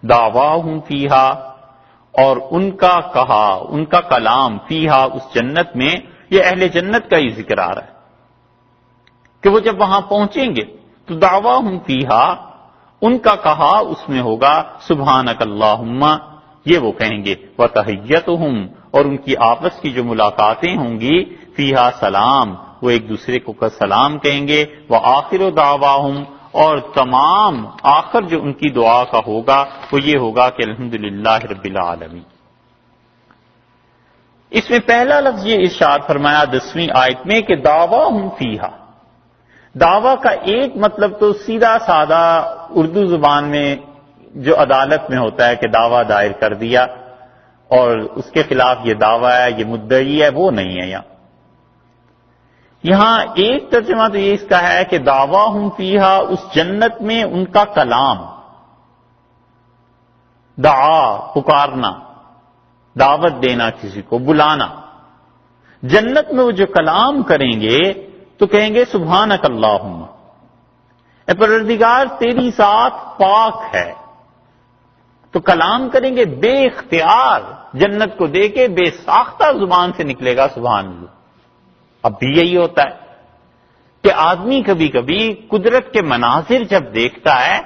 دعواہم فیہا، اور ان کا کہا، ان کا کلام فیہا اس جنت میں، یہ اہل جنت کا ہی ذکر آ رہا ہے کہ وہ جب وہاں پہنچیں گے تو دعواہم فیہا، ان کا کہا اس میں ہوگا سبحانک اللہم، یہ وہ کہیں گے، وتحیتہم، اور ان کی آپس کی جو ملاقاتیں ہوں گی، فیہا سلام، وہ ایک دوسرے کو سلام کہیں گے، وآخر دعواہم، اور تمام آخر جو ان کی دعا کا ہوگا وہ یہ ہوگا کہ الحمدللہ رب العالمین۔ اس میں پہلا لفظ یہ ارشاد فرمایا 10ویں آیت میں کہ دعواہم فیہا، دعویٰ کا ایک مطلب تو سیدھا سادہ اردو زبان میں جو عدالت میں ہوتا ہے کہ دعویٰ دائر کر دیا اور اس کے خلاف یہ دعویٰ ہے، یہ مدعی ہے، وہ نہیں ہے یہاں ایک ترجمہ تو یہ اس کا ہے کہ دعواہم فیہا، اس جنت میں ان کا کلام، دعا پکارنا، دعوت دینا، کسی کو بلانا، جنت میں وہ جو کلام کریں گے تو کہیں گے سبحانک اللہم، اے پروردگار تیری ذات پاک ہے، تو کلام کریں گے بے اختیار، جنت کو دے کے بے ساختہ زبان سے نکلے گا سبحان اللہ۔ اب بھی یہی ہوتا ہے کہ آدمی کبھی کبھی قدرت کے مناظر جب دیکھتا ہے،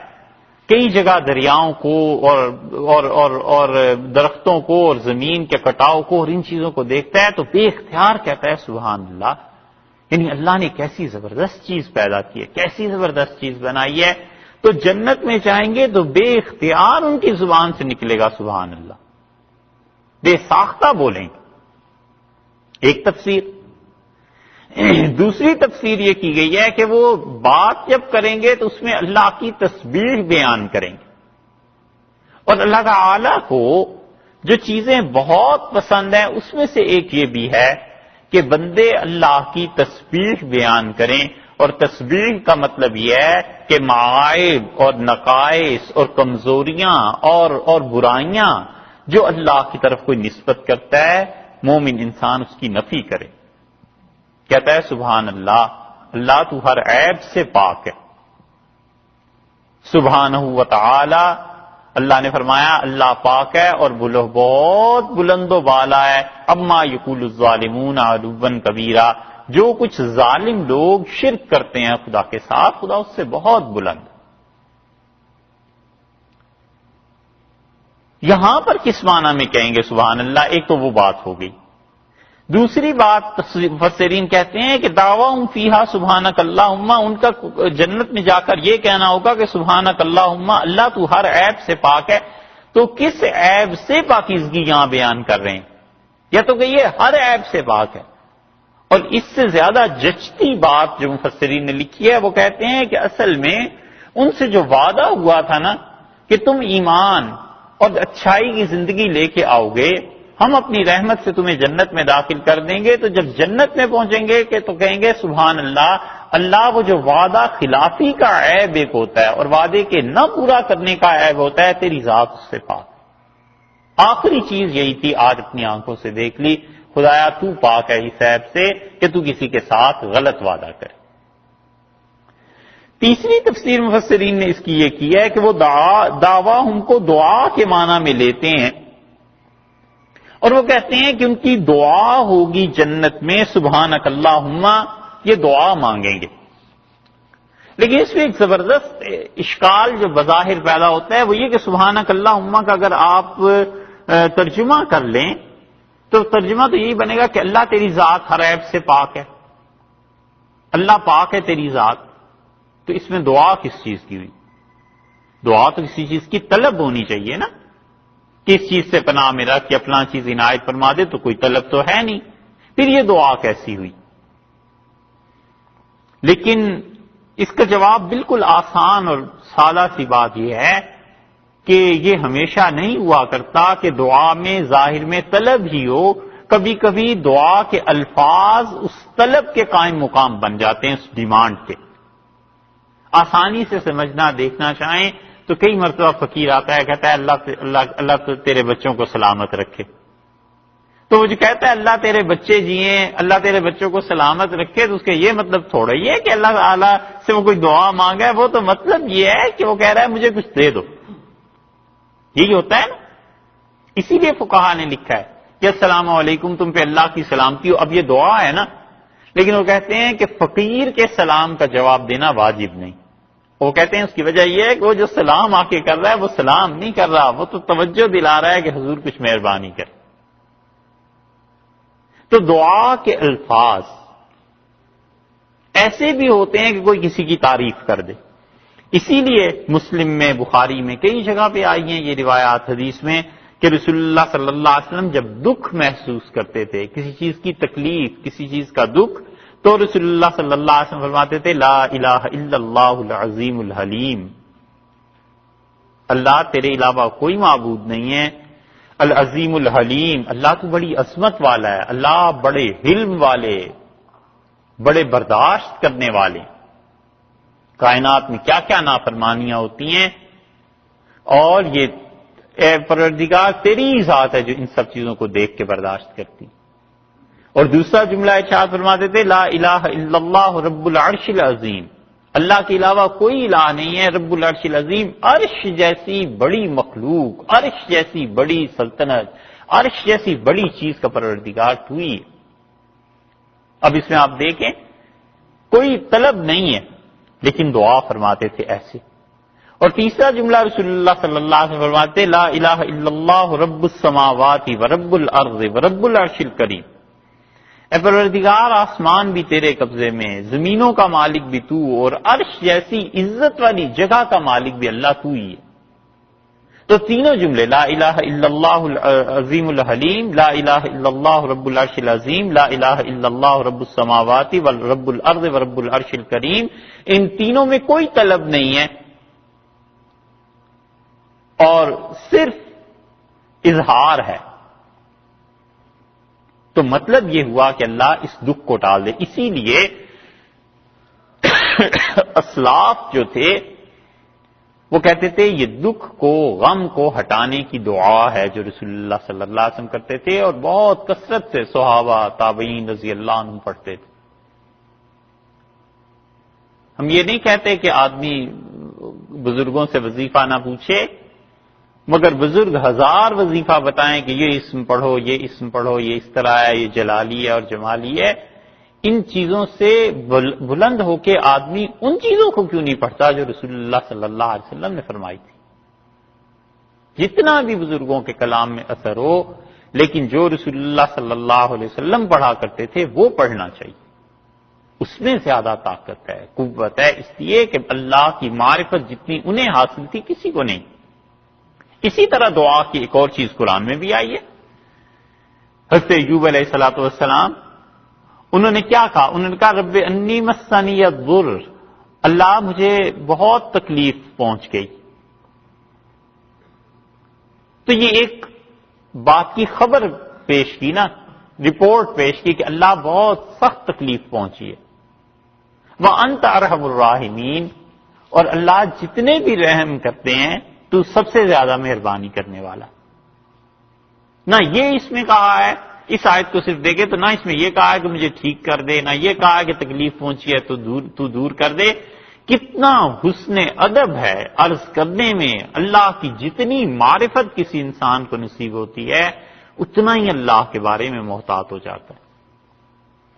کئی جگہ دریاؤں کو اور درختوں کو اور زمین کے کٹاؤ کو اور ان چیزوں کو دیکھتا ہے تو بے اختیار کہتا ہے سبحان اللہ، یعنی اللہ نے کیسی زبردست چیز پیدا کی ہے، کیسی زبردست چیز بنائی ہے۔ تو جنت میں جائیں گے تو بے اختیار ان کی زبان سے نکلے گا سبحان اللہ، بے ساختہ بولیں گے، ایک تفسیر۔ دوسری تفسیر یہ کی گئی ہے کہ وہ بات جب کریں گے تو اس میں اللہ کی تسبیح بیان کریں گے، اور اللہ تعالی کو جو چیزیں بہت پسند ہیں اس میں سے ایک یہ بھی ہے کہ بندے اللہ کی تسبیح بیان کریں، اور تسبیح کا مطلب یہ ہے کہ معائب اور نقائص اور کمزوریاں اور برائیاں جو اللہ کی طرف کوئی نسبت کرتا ہے، مومن انسان اس کی نفی کرے، کہتا ہے سبحان اللہ، اللہ تو ہر عیب سے پاک ہے، سبحانہ و تعالی، اللہ نے فرمایا اللہ پاک ہے اور بہت بلند و بالا ہے، اما یقول الظالمون علوا کبیرا، جو کچھ ظالم لوگ شرک کرتے ہیں خدا کے ساتھ، خدا اس سے بہت بلند۔ یہاں پر کس معنی میں کہیں گے سبحان اللہ؟ ایک تو وہ بات ہو گئی، دوسری بات مفسرین کہتے ہیں کہ دعواہم فیہا سبحانک اللہم، ان کا جنت میں جا کر یہ کہنا ہوگا کہ سبحانک اللہم، اللہ تو ہر عیب سے پاک ہے۔ تو کس عیب سے پاکیزگی یہاں بیان کر رہے ہیں؟ یا تو کہ یہ ہر عیب سے پاک ہے، اور اس سے زیادہ جچتی بات جو مفسرین نے لکھی ہے وہ کہتے ہیں کہ اصل میں ان سے جو وعدہ ہوا تھا نا کہ تم ایمان اور اچھائی کی زندگی لے کے آؤ گے، ہم اپنی رحمت سے تمہیں جنت میں داخل کر دیں گے، تو جب جنت میں پہنچیں گے کہ تو کہیں گے سبحان اللہ، اللہ وہ جو وعدہ خلافی کا عیب ایک ہوتا ہے اور وعدے کے نہ پورا کرنے کا عیب ہوتا ہے، تیری ذات اس سے پاک۔ آخری چیز یہی تھی، آج اپنی آنکھوں سے دیکھ لی، خدایا تو پاک ہے اس عیب سے کہ تو کسی کے ساتھ غلط وعدہ کرے۔ تیسری تفسیر مفسرین نے اس کی یہ کی ہے کہ وہ دعویٰ ہم کو دعا کے معنی میں لیتے ہیں، اور وہ کہتے ہیں کہ ان کی دعا ہوگی جنت میں سبحانک اللہم، یہ دعا مانگیں گے۔ لیکن اس میں ایک زبردست اشکال جو بظاہر پیدا ہوتا ہے وہ یہ کہ سبحانک اللہم کا اگر آپ ترجمہ کر لیں تو ترجمہ تو یہی بنے گا کہ اللہ تیری ذات ہر عیب سے پاک ہے، اللہ پاک ہے تیری ذات۔ تو اس میں دعا کس چیز کی ہوئی؟ دعا تو کسی چیز کی طلب ہونی چاہیے نا، کس چیز سے پناہ میں رکھ یا فلاں چیز عنایت فرما دے، تو کوئی طلب تو ہے نہیں، پھر یہ دعا کیسی ہوئی؟ لیکن اس کا جواب بالکل آسان اور سادہ سی بات یہ ہے کہ یہ ہمیشہ نہیں ہوا کرتا کہ دعا میں ظاہر میں طلب ہی ہو، کبھی کبھی دعا کے الفاظ اس طلب کے قائم مقام بن جاتے ہیں، اس ڈیمانڈ کے۔ آسانی سے سمجھنا دیکھنا چاہیں تو کئی مرتبہ فقیر آتا ہے کہتا ہے اللہ تیرے بچوں کو سلامت رکھے، تو وہ جو کہتا ہے اللہ تیرے بچے جیئیں، اللہ تیرے بچوں کو سلامت رکھے، تو اس کا یہ مطلب تھوڑا ہی ہے کہ اللہ تعالیٰ سے وہ کوئی دعا مانگا ہے، وہ تو مطلب یہ ہے کہ وہ کہہ رہا ہے مجھے کچھ دے دو، یہی ہوتا ہے نا. اسی لیے فقہا نے لکھا ہے کہ السلام علیکم تم پہ اللہ کی سلامتی ہو. اب یہ دعا ہے نا، لیکن وہ کہتے ہیں کہ فقیر کے سلام کا جواب دینا واجب نہیں. وہ کہتے ہیں اس کی وجہ یہ ہے کہ وہ جو سلام آ کے کر رہا ہے وہ سلام نہیں کر رہا، وہ تو توجہ دلا رہا ہے کہ حضور کچھ مہربانی کر. تو دعا کے الفاظ ایسے بھی ہوتے ہیں کہ کوئی کسی کی تعریف کر دے. اسی لیے مسلم میں، بخاری میں کئی جگہ پہ آئی ہیں یہ روایات حدیث میں کہ رسول اللہ صلی اللہ علیہ وسلم جب دکھ محسوس کرتے تھے، کسی چیز کی تکلیف، کسی چیز کا دکھ، تو رسول اللہ صلی اللہ علیہ وسلم فرماتے تھے لا الہ الا اللہ العظیم الحلیم، اللہ تیرے علاوہ کوئی معبود نہیں ہے، العظیم الحلیم، اللہ تو بڑی عظمت والا ہے، اللہ بڑے حلم والے، بڑے برداشت کرنے والے. کائنات میں کیا کیا نافرمانیاں ہوتی ہیں، اور یہ اے پروردگار تیری ذات ہے جو ان سب چیزوں کو دیکھ کے برداشت کرتی. اور دوسرا جملہ ارشاد فرماتے تھے لا الہ الا اللہ رب العرش العظیم، اللہ کے علاوہ کوئی الہ نہیں ہے، رب العرش العظیم، عرش جیسی بڑی مخلوق، عرش جیسی بڑی سلطنت، عرش جیسی بڑی چیز کا پروردگار تو ہی ہے. اب اس میں آپ دیکھیں کوئی طلب نہیں ہے، لیکن دعا فرماتے تھے ایسے. اور تیسرا جملہ رسول اللہ صلی اللہ علیہ وسلم فرماتے لا الہ الا اللہ رب السماوات ورب الارض ورب العرش الکریم، اے پروردگار آسمان بھی تیرے قبضے میں، زمینوں کا مالک بھی تو، اور عرش جیسی عزت والی جگہ کا مالک بھی اللہ تو ہی ہے. تو تینوں جملے لا الہ الا اللہ العظیم الحلیم، لا الہ الا اللہ رب العرش العظیم، لا الہ الا اللہ رب السماوات ورب الارض ورب العرش الکریم، ان تینوں میں کوئی طلب نہیں ہے اور صرف اظہار ہے. تو مطلب یہ ہوا کہ اللہ اس دکھ کو ٹال دے. اسی لیے اسلاف جو تھے وہ کہتے تھے یہ دکھ کو، غم کو ہٹانے کی دعا ہے جو رسول اللہ صلی اللہ علیہ وسلم کرتے تھے، اور بہت کثرت سے صحابہ تابعین رضی اللہ عنہ پڑھتے تھے. ہم یہ نہیں کہتے کہ آدمی بزرگوں سے وظیفہ نہ پوچھے، مگر بزرگ ہزار وظیفہ بتائیں کہ یہ اسم پڑھو، یہ اسم پڑھو، یہ اس طرح ہے، یہ جلالی ہے اور جمالی ہے. ان چیزوں سے بلند ہو کے آدمی ان چیزوں کو کیوں نہیں پڑھتا جو رسول اللہ صلی اللہ علیہ وسلم نے فرمائی تھی. جتنا بھی بزرگوں کے کلام میں اثر ہو، لیکن جو رسول اللہ صلی اللہ علیہ وسلم پڑھا کرتے تھے وہ پڑھنا چاہیے. اس میں زیادہ طاقت ہے، قوت ہے، اس لیے کہ اللہ کی معرفت جتنی انہیں حاصل تھی کسی کو نہیں. اسی طرح دعا کی ایک اور چیز قرآن میں بھی آئی ہے. حضرت ایوب علیہ الصلوۃ والسلام انہوں نے کیا کہا؟ انہوں نے کہا رب انی مسنی الضر، اللہ مجھے بہت تکلیف پہنچ گئی. تو یہ ایک بات کی خبر پیش کی نا، رپورٹ پیش کی کہ اللہ بہت سخت تکلیف پہنچی ہے. وَأَنْتَ أَرْحَمُ الرَّاحِمِينَ، اور اللہ جتنے بھی رحم کرتے ہیں تو سب سے زیادہ مہربانی کرنے والا. نہ یہ اس میں کہا ہے، اس آیت کو صرف دیکھے تو نہ اس میں یہ کہا ہے کہ مجھے ٹھیک کر دے، نہ یہ کہا ہے کہ تکلیف پہنچی ہے تو دور کر دے. کتنا حسن ادب ہے عرض کرنے میں. اللہ کی جتنی معرفت کسی انسان کو نصیب ہوتی ہے اتنا ہی اللہ کے بارے میں محتاط ہو جاتا ہے.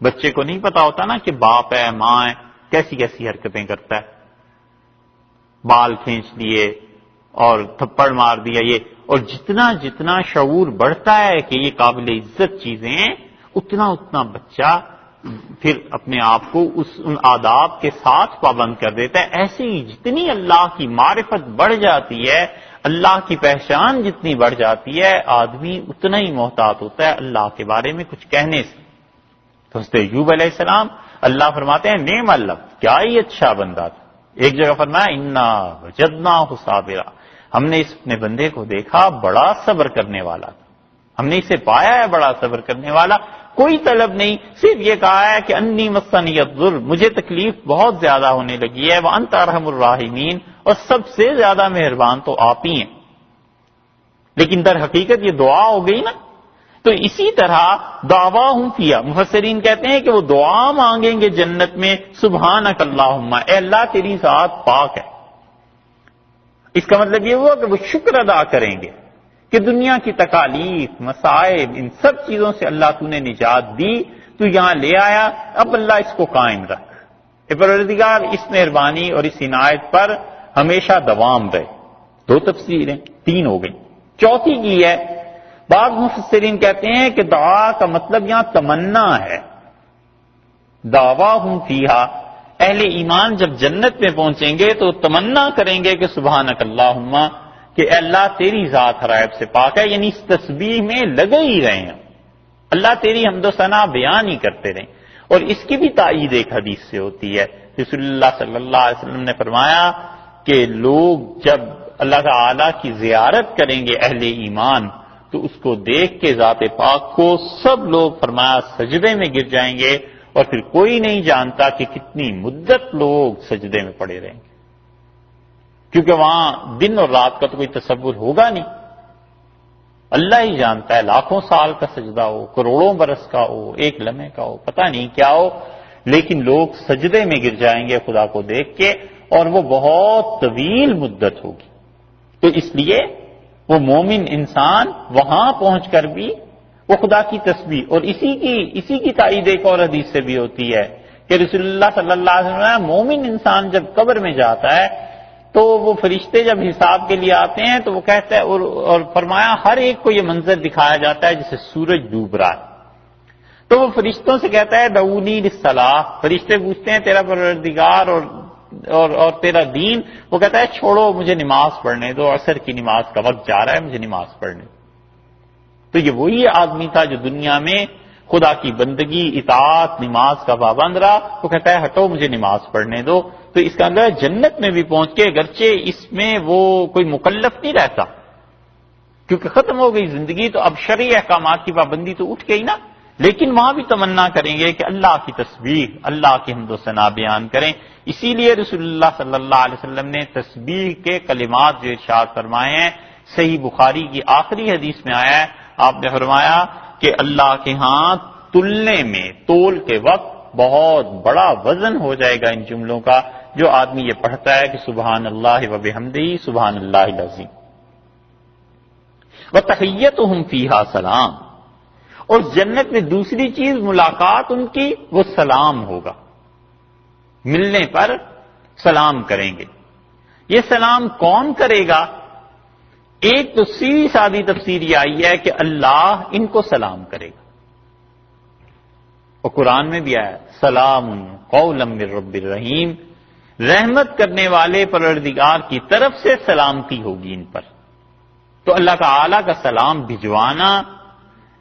بچے کو نہیں پتا ہوتا نا کہ باپ ہے، ماں ہے، کیسی کیسی حرکتیں کرتا ہے، بال کھینچ لیے اور تھپڑ مار دیا یہ. اور جتنا جتنا شعور بڑھتا ہے کہ یہ قابل عزت چیزیں ہیں، اتنا اتنا بچہ پھر اپنے آپ کو ان آداب کے ساتھ پابند کر دیتا ہے. ایسے ہی جتنی اللہ کی معرفت بڑھ جاتی ہے، اللہ کی پہچان جتنی بڑھ جاتی ہے، آدمی اتنا ہی محتاط ہوتا ہے اللہ کے بارے میں کچھ کہنے سے. تو حضرت ایوب علیہ السلام اللہ فرماتے ہیں نعم العبد، کیا ہی اچھا بندہ تھا. ایک جگہ فرمایا انا وجدناہ صابرا، ہم نے اس اپنے بندے کو دیکھا بڑا صبر کرنے والا تھا، ہم نے اسے پایا ہے بڑا صبر کرنے والا. کوئی طلب نہیں، صرف یہ کہا ہے کہ انی مسنی الضر، مجھے تکلیف بہت زیادہ ہونے لگی ہے، وانت ارحم الراحمین، اور سب سے زیادہ مہربان تو آپ ہی ہیں. لیکن در حقیقت یہ دعا ہو گئی نا. تو اسی طرح دعواہم فیہا، مفسرین کہتے ہیں کہ وہ دعا مانگیں گے جنت میں سبحانک اللہم، اے اللہ تیری ذات پاک ہے، اس کا مطلب یہ ہوا کہ وہ شکر ادا کریں گے کہ دنیا کی تکالیف، مصائب، ان سب چیزوں سے اللہ تو نے نجات دی، تو یہاں لے آیا، اب اللہ اس کو قائم رکھ، اے پروردگار اس مہربانی اور اس عنایت پر ہمیشہ دوام رہے۔ دو تفسیریں، تین ہو گئی۔ چوتھی کی ہے، بعض مفسرین کہتے ہیں کہ دعا کا مطلب یہاں تمنا ہے۔ دعواہم فیہا، اہل ایمان جب جنت میں پہنچیں گے تو تمنا کریں گے کہ سبحانک اللہم، کہ اے اللہ تیری ذات ہر عیب سے پاک ہے، یعنی اس تسبیح میں لگے ہی رہے ہیں، اللہ تیری حمد و ثنا بیان ہی کرتے رہیں۔ اور اس کی بھی تائید ایک حدیث سے ہوتی ہے، رسول اللہ صلی اللہ علیہ وسلم نے فرمایا کہ لوگ جب اللہ تعالی کی زیارت کریں گے اہل ایمان تو اس کو دیکھ کے ذات پاک کو سب لوگ فرمایا سجدے میں گر جائیں گے، اور پھر کوئی نہیں جانتا کہ کتنی مدت لوگ سجدے میں پڑے رہیں گے، کیونکہ وہاں دن اور رات کا تو کوئی تصور ہوگا نہیں، اللہ ہی جانتا ہے، لاکھوں سال کا سجدہ ہو، کروڑوں برس کا ہو، ایک لمحے کا ہو، پتہ نہیں کیا ہو، لیکن لوگ سجدے میں گر جائیں گے خدا کو دیکھ کے، اور وہ بہت طویل مدت ہوگی۔ تو اس لیے وہ مومن انسان وہاں پہنچ کر بھی وہ خدا کی تسبیح، اور اسی کی تائید ایک اور حدیث سے بھی ہوتی ہے کہ رسول اللہ صلی اللہ علیہ وسلم، مومن انسان جب قبر میں جاتا ہے تو وہ فرشتے جب حساب کے لیے آتے ہیں تو وہ کہتے ہیں، اور فرمایا ہر ایک کو یہ منظر دکھایا جاتا ہے جیسے سورج ڈوب رہا ہے، تو وہ فرشتوں سے کہتا ہے دعونی للصلاۃ، فرشتے پوچھتے ہیں تیرا پروردگار اور تیرا دین، وہ کہتا ہے چھوڑو مجھے نماز پڑھنے دو، عصر کی نماز کا وقت جا رہا ہے، مجھے نماز پڑھنے دو۔ تو یہ وہی آدمی تھا جو دنیا میں خدا کی بندگی، اطاعت، نماز کا پابند رہا، وہ کہتا ہے ہٹو مجھے نماز پڑھنے دو۔ تو اس کا اندر جنت میں بھی پہنچ کے اگرچہ اس میں وہ کوئی مکلف نہیں رہتا کیونکہ ختم ہو گئی زندگی، تو اب شرعی احکامات کی پابندی تو اٹھ گئی نا، لیکن وہاں بھی تمنا کریں گے کہ اللہ کی تسبیح، اللہ کی حمد و ثنا بیان کریں۔ اسی لیے رسول اللہ صلی اللہ علیہ وسلم نے تسبیح کے کلمات جو ارشاد فرمائے ہیں، صحیح بخاری کی آخری حدیث میں آیا ہے، آپ نے فرمایا کہ اللہ کے ہاں تلنے میں، تول کے وقت بہت بڑا وزن ہو جائے گا ان جملوں کا جو آدمی یہ پڑھتا ہے کہ سبحان اللہ و بحمدہ سبحان اللہ العظیم۔ وتحیتہم فیہا سلام، اور جنت میں دوسری چیز ملاقات ان کی وہ سلام ہوگا، ملنے پر سلام کریں گے۔ یہ سلام کون کرے گا؟ ایک تو سیدھی سادی تفسیر یہ آئی ہے کہ اللہ ان کو سلام کرے گا، اور قرآن میں بھی آیا سلام قولا من رب الرحیم، رحمت کرنے والے پروردگار کی طرف سے سلامتی ہوگی ان پر۔ تو اللہ تعالی کا سلام بھجوانا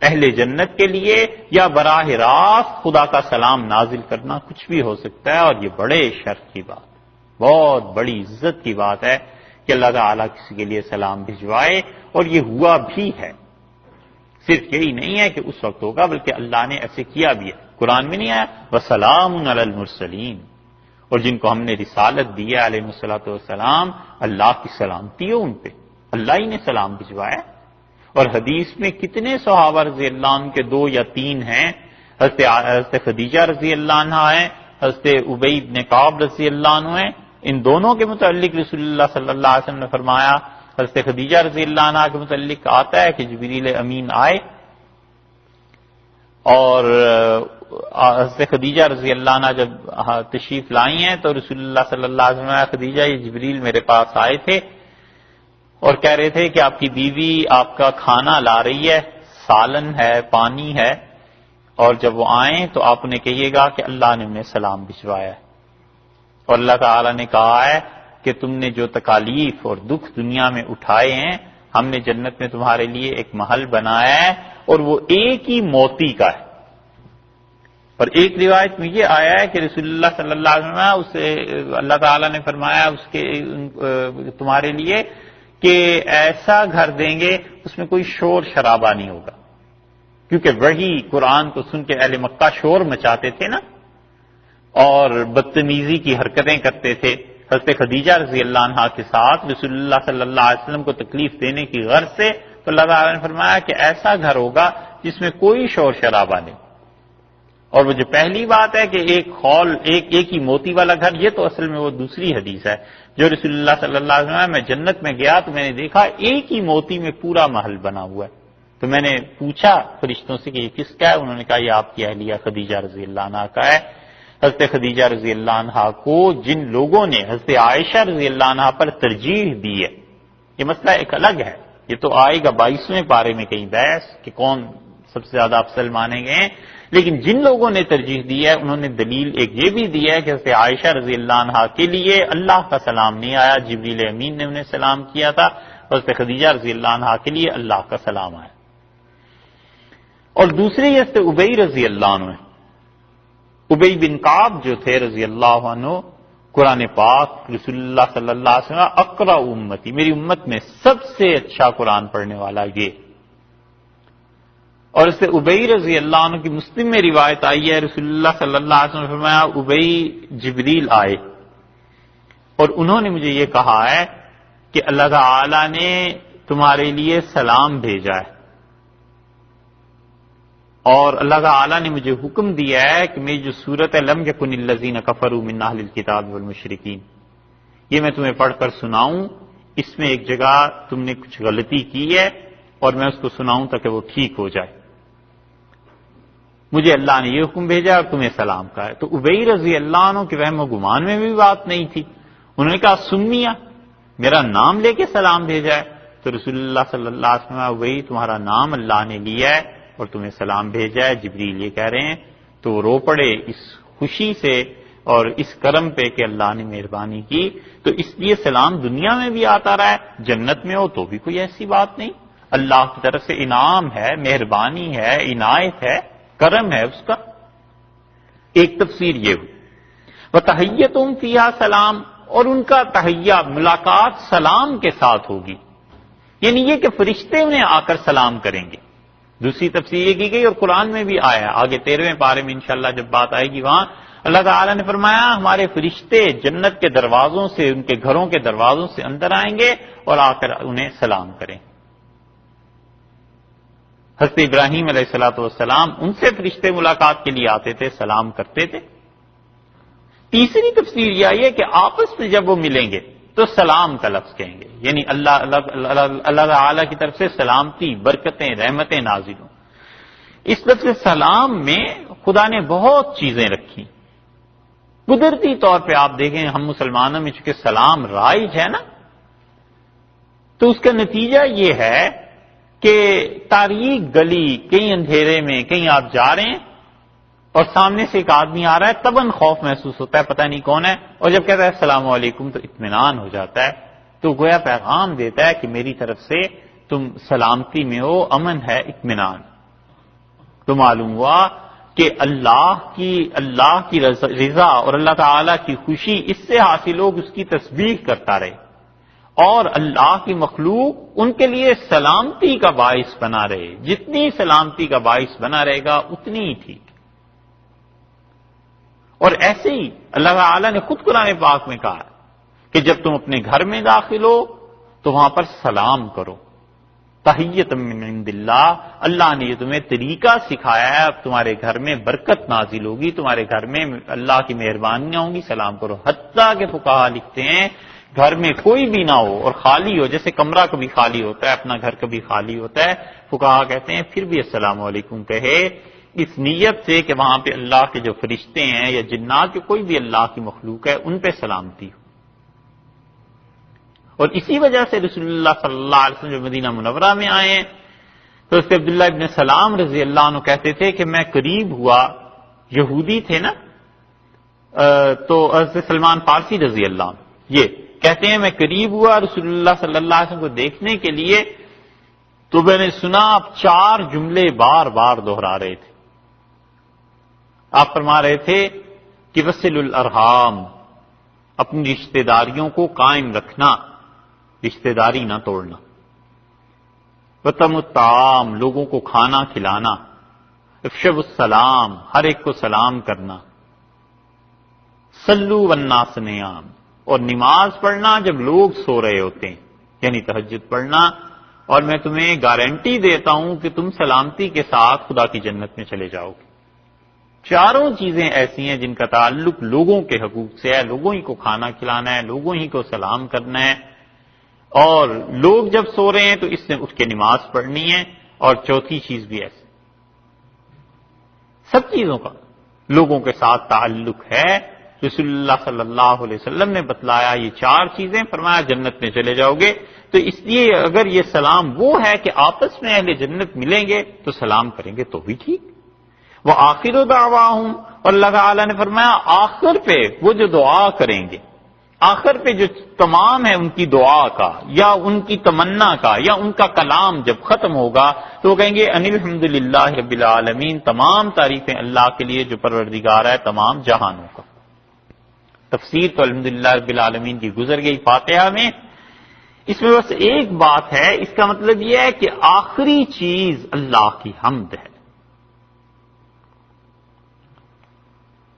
اہل جنت کے لیے یا براہ راست خدا کا سلام نازل کرنا کچھ بھی ہو سکتا ہے، اور یہ بڑے شرف کی بات، بہت بڑی عزت کی بات ہے کہ اللہ تعالیٰ کسی کے لیے سلام بھجوائے، اور یہ ہوا بھی ہے۔ صرف یہی نہیں ہے کہ اس وقت ہوگا بلکہ اللہ نے ایسے کیا بھی ہے، قرآن میں نہیں آیا وَسَلَامٌ عَلَى الْمُرْسَلِينَ، اور جن کو ہم نے رسالت دی ہے علیہ الصلوۃ والسلام، اللہ کی سلامتی ہو ان پہ، اللہ ہی نے سلام بھجوایا۔ اور حدیث میں کتنے صحابہ رضی اللہ عنہ کے 2 یا 3 ہیں، حضرت خدیجہ رضی اللہ عنہ ہیں، حضرت ابی بن کعب رضی اللہ عنہ ہیں، ان دونوں کے متعلق رسول اللہ صلی اللہ علیہ وسلم نے فرمایا، حضرت خدیجہ رضی اللہ عنہ کے متعلق آتا ہے کہ جبریل امین آئے، اور حضرت خدیجہ رضی اللہ عنہ جب تشریف لائی ہیں تو رسول اللہ صلی اللہ علیہ وسلم نے خدیجہ یہ جبریل میرے پاس آئے تھے اور کہہ رہے تھے کہ آپ کی بیوی آپ کا کھانا لا رہی ہے، سالن ہے، پانی ہے، اور جب وہ آئیں تو آپ انہیں کہیے گا کہ اللہ نے انہیں سلام بھجوایا ہے، اور اللہ تعالی نے کہا ہے کہ تم نے جو تکالیف اور دکھ دنیا میں اٹھائے ہیں، ہم نے جنت میں تمہارے لیے ایک محل بنایا ہے، اور وہ ایک ہی موتی کا ہے۔ اور ایک روایت میں یہ آیا ہے کہ رسول اللہ صلی اللہ علیہ وسلم اسے اللہ تعالیٰ نے فرمایا اس کے تمہارے لیے کہ ایسا گھر دیں گے اس میں کوئی شور شرابہ نہیں ہوگا، کیونکہ وہی قرآن کو سن کے اہل مکہ شور مچاتے تھے نا، اور بدتمیزی کی حرکتیں کرتے تھے حضرت خدیجہ رضی اللہ عنہا کے ساتھ رسول اللہ صلی اللہ علیہ وسلم کو تکلیف دینے کی غرض سے، تو اللہ تعالیٰ نے فرمایا کہ ایسا گھر ہوگا جس میں کوئی شور شرابہ نہیں۔ اور وہ جو پہلی بات ہے کہ ایک خول ایک ہی موتی والا گھر، یہ تو اصل میں وہ دوسری حدیث ہے جو رسول اللہ صلی اللہ علیہ وسلم، میں جنت میں گیا تو میں نے دیکھا ایک ہی موتی میں پورا محل بنا ہوا ہے. تو میں نے پوچھا فرشتوں سے کہ یہ کس کا ہے؟ انہوں نے کہا یہ آپ کی اہلیہ خدیجہ رضی اللہ عنہا کا ہے. حضرت خدیجہ رضی اللہ عنہا کو جن لوگوں نے حضرت عائشہ رضی اللہ عنہا پر ترجیح دی ہے، یہ مسئلہ ایک الگ ہے، یہ تو آئے گا 22ویں پارے میں کہیں بحث کہ کون سب سے زیادہ افضل مانے گئے ہیں. لیکن جن لوگوں نے ترجیح دی ہے انہوں نے دلیل ایک یہ بھی دی ہے کہ حضرت عائشہ رضی اللہ عنہا کے لیے اللہ کا سلام نہیں آیا، جبریل امین نے انہیں سلام کیا تھا. حضرت خدیجہ رضی اللہ عنہا کے لیے اللہ کا سلام آیا. اور دوسری حضرت ابی رضی اللہ عنہ، ابی بن کعب جو تھے رضی اللہ عنہ، قرآن پاک رسول اللہ صلی اللہ علیہ وسلم اقرأ امتی، میری امت میں سب سے اچھا قرآن پڑھنے والا یہ. اور اس سے ابی رضی اللہ عنہ کی مسلم میں روایت آئی ہے، رسول اللہ صلی اللہ علیہ وسلم نے فرمایا ابی جبریل آئے اور انہوں نے مجھے یہ کہا ہے کہ اللہ تعالی نے تمہارے لیے سلام بھیجا ہے، اور اللہ تعالی نے مجھے حکم دیا ہے کہ میری جو سورت ہے لم یکن الذین کفروا من اہل الکتاب والمشرکین، یہ میں تمہیں پڑھ کر سناؤں. اس میں ایک جگہ تم نے کچھ غلطی کی ہے اور میں اس کو سناؤں تاکہ وہ ٹھیک ہو جائے. مجھے اللہ نے یہ حکم بھیجا اور تمہیں سلام کہا ہے. تو ابی رضی اللہ عنہ کے وہم و گمان میں بھی بات نہیں تھی. انہوں نے کہا سنیا، میرا نام لے کے سلام بھیجا ہے. تو رسول اللہ صلی اللہ علیہ وسلم ابی تمہارا نام اللہ نے لیا ہے اور تمہیں سلام بھیجا ہے، جبریل یہ کہہ رہے ہیں. تو وہ رو پڑے اس خوشی سے اور اس کرم پہ کہ اللہ نے مہربانی کی. تو اس لیے سلام دنیا میں بھی آتا رہا ہے، جنت میں ہو تو بھی کوئی ایسی بات نہیں. اللہ کی طرف سے انعام ہے، مہربانی ہے، عنایت ہے، کرم ہے اس کا. ایک تفسیر یہ ہوئی. وَتَحِيَّتُهُمْ فِيهَا سلام، اور ان کا تحیہ ملاقات سلام کے ساتھ ہوگی، یعنی یہ کہ فرشتے انہیں آ کر سلام کریں گے. دوسری تفسیر یہ کی گئی اور قرآن میں بھی آیا ہے، آگے 13ویں پارے میں انشاءاللہ جب بات آئے گی وہاں اللہ تعالی نے فرمایا ہمارے فرشتے جنت کے دروازوں سے، ان کے گھروں کے دروازوں سے اندر آئیں گے اور آ کر انہیں سلام کریں. حضرت ابراہیم علیہ الصلوۃ والسلام ان سے فرشتے ملاقات کے لیے آتے تھے، سلام کرتے تھے. تیسری تفسیر یہ ہے کہ آپس میں جب وہ ملیں گے تو سلام کا لفظ کہیں گے، یعنی اللہ تعالی کی طرف سے سلامتی، برکتیں، رحمتیں نازل ہوں. اس لفظ سلام میں خدا نے بہت چیزیں رکھی. قدرتی طور پہ آپ دیکھیں ہم مسلمانوں میں چونکہ سلام رائج ہے نا، تو اس کا نتیجہ یہ ہے کہ تاریک گلی، کہیں اندھیرے میں کہیں آپ جا رہے ہیں اور سامنے سے ایک آدمی آ رہا ہے، تباً خوف محسوس ہوتا ہے پتہ نہیں کون ہے، اور جب کہتا ہے السلام علیکم تو اطمینان ہو جاتا ہے. تو گویا پیغام دیتا ہے کہ میری طرف سے تم سلامتی میں ہو، امن ہے، اطمینان. تو معلوم ہوا کہ اللہ کی رضا اور اللہ تعالی کی خوشی اس سے حاصل ہو کہ اس کی تسبیح کرتا رہے، اور اللہ کی مخلوق ان کے لیے سلامتی کا باعث بنا رہے. جتنی سلامتی کا باعث بنا رہے گا اتنی ہی ٹھیک. اور ایسے ہی اللہ تعالی نے خود قرآن پاک میں کہا کہ جب تم اپنے گھر میں داخل ہو تو وہاں پر سلام کرو. تحیۃ من عند اللہ، اللہ نے یہ تمہیں طریقہ سکھایا ہے، اب تمہارے گھر میں برکت نازل ہوگی، تمہارے گھر میں اللہ کی مہربانیاں ہوں گی، سلام کرو. حتیٰ کہ فقہا لکھتے ہیں گھر میں کوئی بھی نہ ہو اور خالی ہو، جیسے کمرہ کبھی خالی ہوتا ہے، اپنا گھر کبھی خالی ہوتا ہے، فقہا کہتے ہیں پھر بھی السلام علیکم کہے، اس نیت سے کہ وہاں پہ اللہ کے جو فرشتے ہیں یا جنات کے کوئی بھی اللہ کی مخلوق ہے ان پہ سلامتی ہو. اور اسی وجہ سے رسول اللہ صلی اللہ علیہ وسلم جو مدینہ منورہ میں آئے ہیں تو اس کے عبداللہ ابن سلام رضی اللہ عنہ کہتے تھے کہ میں قریب ہوا، یہودی تھے نا، تو حضرت سلمان فارسی رضی اللہ عنہ یہ کہتے ہیں میں قریب ہوا رسول اللہ صلی اللہ علیہ وسلم کو دیکھنے کے لیے، تو میں نے سنا آپ 4 جملے بار بار دہرا رہے تھے. آپ فرما رہے تھے کہ وصل الارحام، اپنی رشتہ داریوں کو قائم رکھنا، رشتہ داری نہ توڑنا. وطم الطعام، لوگوں کو کھانا کھلانا. افشوا السلام، ہر ایک کو سلام کرنا. صلوا والناس نیام، اور نماز پڑھنا جب لوگ سو رہے ہوتے ہیں، یعنی تہجد پڑھنا. اور میں تمہیں گارنٹی دیتا ہوں کہ تم سلامتی کے ساتھ خدا کی جنت میں چلے جاؤ گے. چاروں چیزیں ایسی ہیں جن کا تعلق لوگوں کے حقوق سے ہے، لوگوں ہی کو کھانا کھلانا ہے، لوگوں ہی کو سلام کرنا ہے، اور لوگ جب سو رہے ہیں تو اس نے اٹھ کے نماز پڑھنی ہے، اور چوتھی چیز بھی ایسی۔ سب چیزوں کا لوگوں کے ساتھ تعلق ہے۔ رسول اللہ صلی اللہ علیہ وسلم نے بتلایا یہ چار چیزیں، فرمایا جنت میں چلے جاؤ گے۔ تو اس لیے اگر یہ سلام وہ ہے کہ آپس میں اہل جنت ملیں گے تو سلام کریں گے تو بھی ٹھیک۔ وہ آخر دعواہم، اور اللہ تعالیٰ نے فرمایا آخر پہ وہ جو دعا کریں گے، آخر پہ جو تمام ہے ان کی دعا کا یا ان کی تمنا کا یا ان کا کلام جب ختم ہوگا تو وہ کہیں گے ان الحمدللہ رب العالمین، تمام تعریفیں اللہ کے لیے جو پروردگار ہے تمام جہانوں کا۔ تفسیر تو الحمدللہ رب العالمین کی گزر گئی فاتحہ میں، اس میں بس ایک بات ہے، اس کا مطلب یہ ہے کہ آخری چیز اللہ کی حمد ہے۔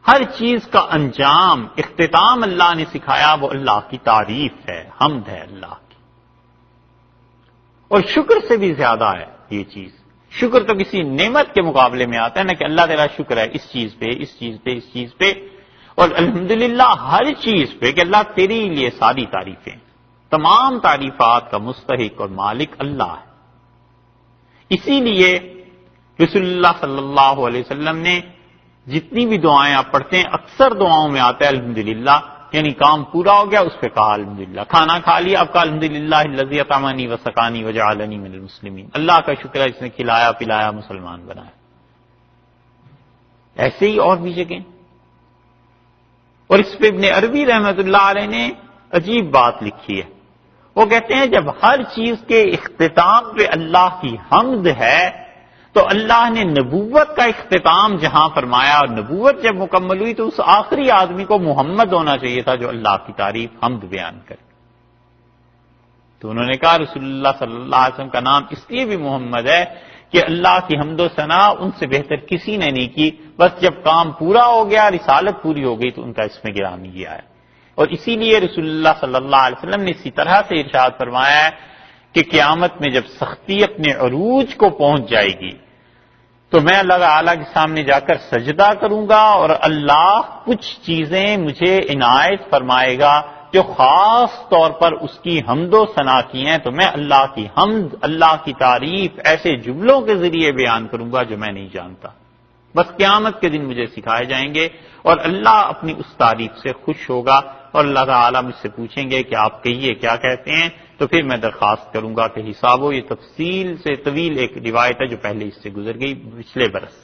ہر چیز کا انجام، اختتام اللہ نے سکھایا وہ اللہ کی تعریف ہے، حمد ہے اللہ کی، اور شکر سے بھی زیادہ ہے یہ چیز۔ شکر تو کسی نعمت کے مقابلے میں آتا ہے نا کہ اللہ تیرا شکر ہے اس چیز پہ، اس چیز پہ، اس چیز پہ، اور الحمدللہ ہر چیز پہ کہ اللہ تیری لیے ساری تعریفیں، تمام تعریفات کا مستحق اور مالک اللہ ہے۔ اسی لیے رسول اللہ صلی اللہ علیہ وسلم نے جتنی بھی دعائیں آپ پڑھتے ہیں اکثر دعاؤں میں آتا ہے الحمدللہ، یعنی کام پورا ہو گیا اس پہ کہا الحمدللہ، کھانا کھا لیا اب کہا الحمدللہ الذی اطعمنی وسقانی وجعلنی من المسلمین، اللہ کا شکر ہے جس نے کھلایا پلایا مسلمان بنایا۔ ایسے ہی اور بھی جگہیں، اور اس پہ ابن عربی رحمۃ اللہ علیہ نے عجیب بات لکھی ہے، وہ کہتے ہیں جب ہر چیز کے اختتام پہ اللہ کی حمد ہے تو اللہ نے نبوت کا اختتام جہاں فرمایا، اور نبوت جب مکمل ہوئی تو اس آخری آدمی کو محمد ہونا چاہیے تھا جو اللہ کی تعریف حمد بیان کرے۔ تو انہوں نے کہا رسول اللہ صلی اللہ علیہ وسلم کا نام اس لیے بھی محمد ہے کہ اللہ کی حمد و ثنا ان سے بہتر کسی نے نہیں کی، بس جب کام پورا ہو گیا، رسالت پوری ہو گئی تو ان کا اس میں گرامی کیا ہے۔ اور اسی لیے رسول اللہ صلی اللہ علیہ وسلم نے اسی طرح سے ارشاد فرمایا ہے کہ قیامت میں جب سختی اپنے عروج کو پہنچ جائے گی تو میں اللہ تعالیٰ کے سامنے جا کر سجدہ کروں گا، اور اللہ کچھ چیزیں مجھے عنایت فرمائے گا جو خاص طور پر اس کی حمد و ثنا کی ہیں، تو میں اللہ کی حمد، اللہ کی تعریف ایسے جملوں کے ذریعے بیان کروں گا جو میں نہیں جانتا، بس قیامت کے دن مجھے سکھائے جائیں گے، اور اللہ اپنی اس تعریف سے خوش ہوگا، اور اللہ تعالیٰ مجھ سے پوچھیں گے کہ آپ کہیے کیا کہتے ہیں، تو پھر میں درخواست کروں گا کہ حساب ہو۔ یہ تفصیل سے طویل ایک روایت ہے جو پہلے اس سے گزر گئی پچھلے برس۔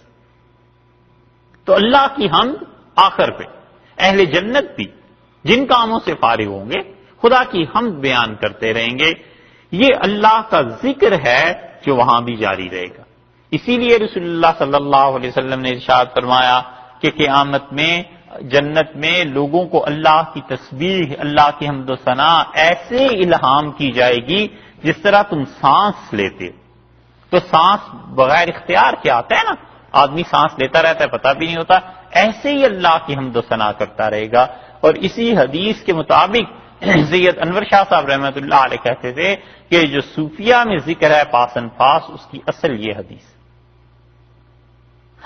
تو اللہ کی حمد آخر پہ، اہل جنت بھی جن کاموں سے فارغ ہوں گے خدا کی حمد بیان کرتے رہیں گے، یہ اللہ کا ذکر ہے جو وہاں بھی جاری رہے گا۔ اسی لیے رسول اللہ صلی اللہ علیہ وسلم نے ارشاد فرمایا کہ قیامت میں جنت میں لوگوں کو اللہ کی تسبیح، اللہ کی حمد و ثنا ایسے الہام کی جائے گی جس طرح تم سانس لیتے ہو۔ تو سانس بغیر اختیار کے آتا ہے نا، آدمی سانس لیتا رہتا ہے پتہ بھی نہیں ہوتا، ایسے ہی اللہ کی حمد و ثنا کرتا رہے گا۔ اور اسی حدیث کے مطابق سید انور شاہ صاحب رحمۃ اللہ علیہ کہتے تھے کہ جو صوفیہ میں ذکر ہے پاسن پاس، اس کی اصل یہ حدیث۔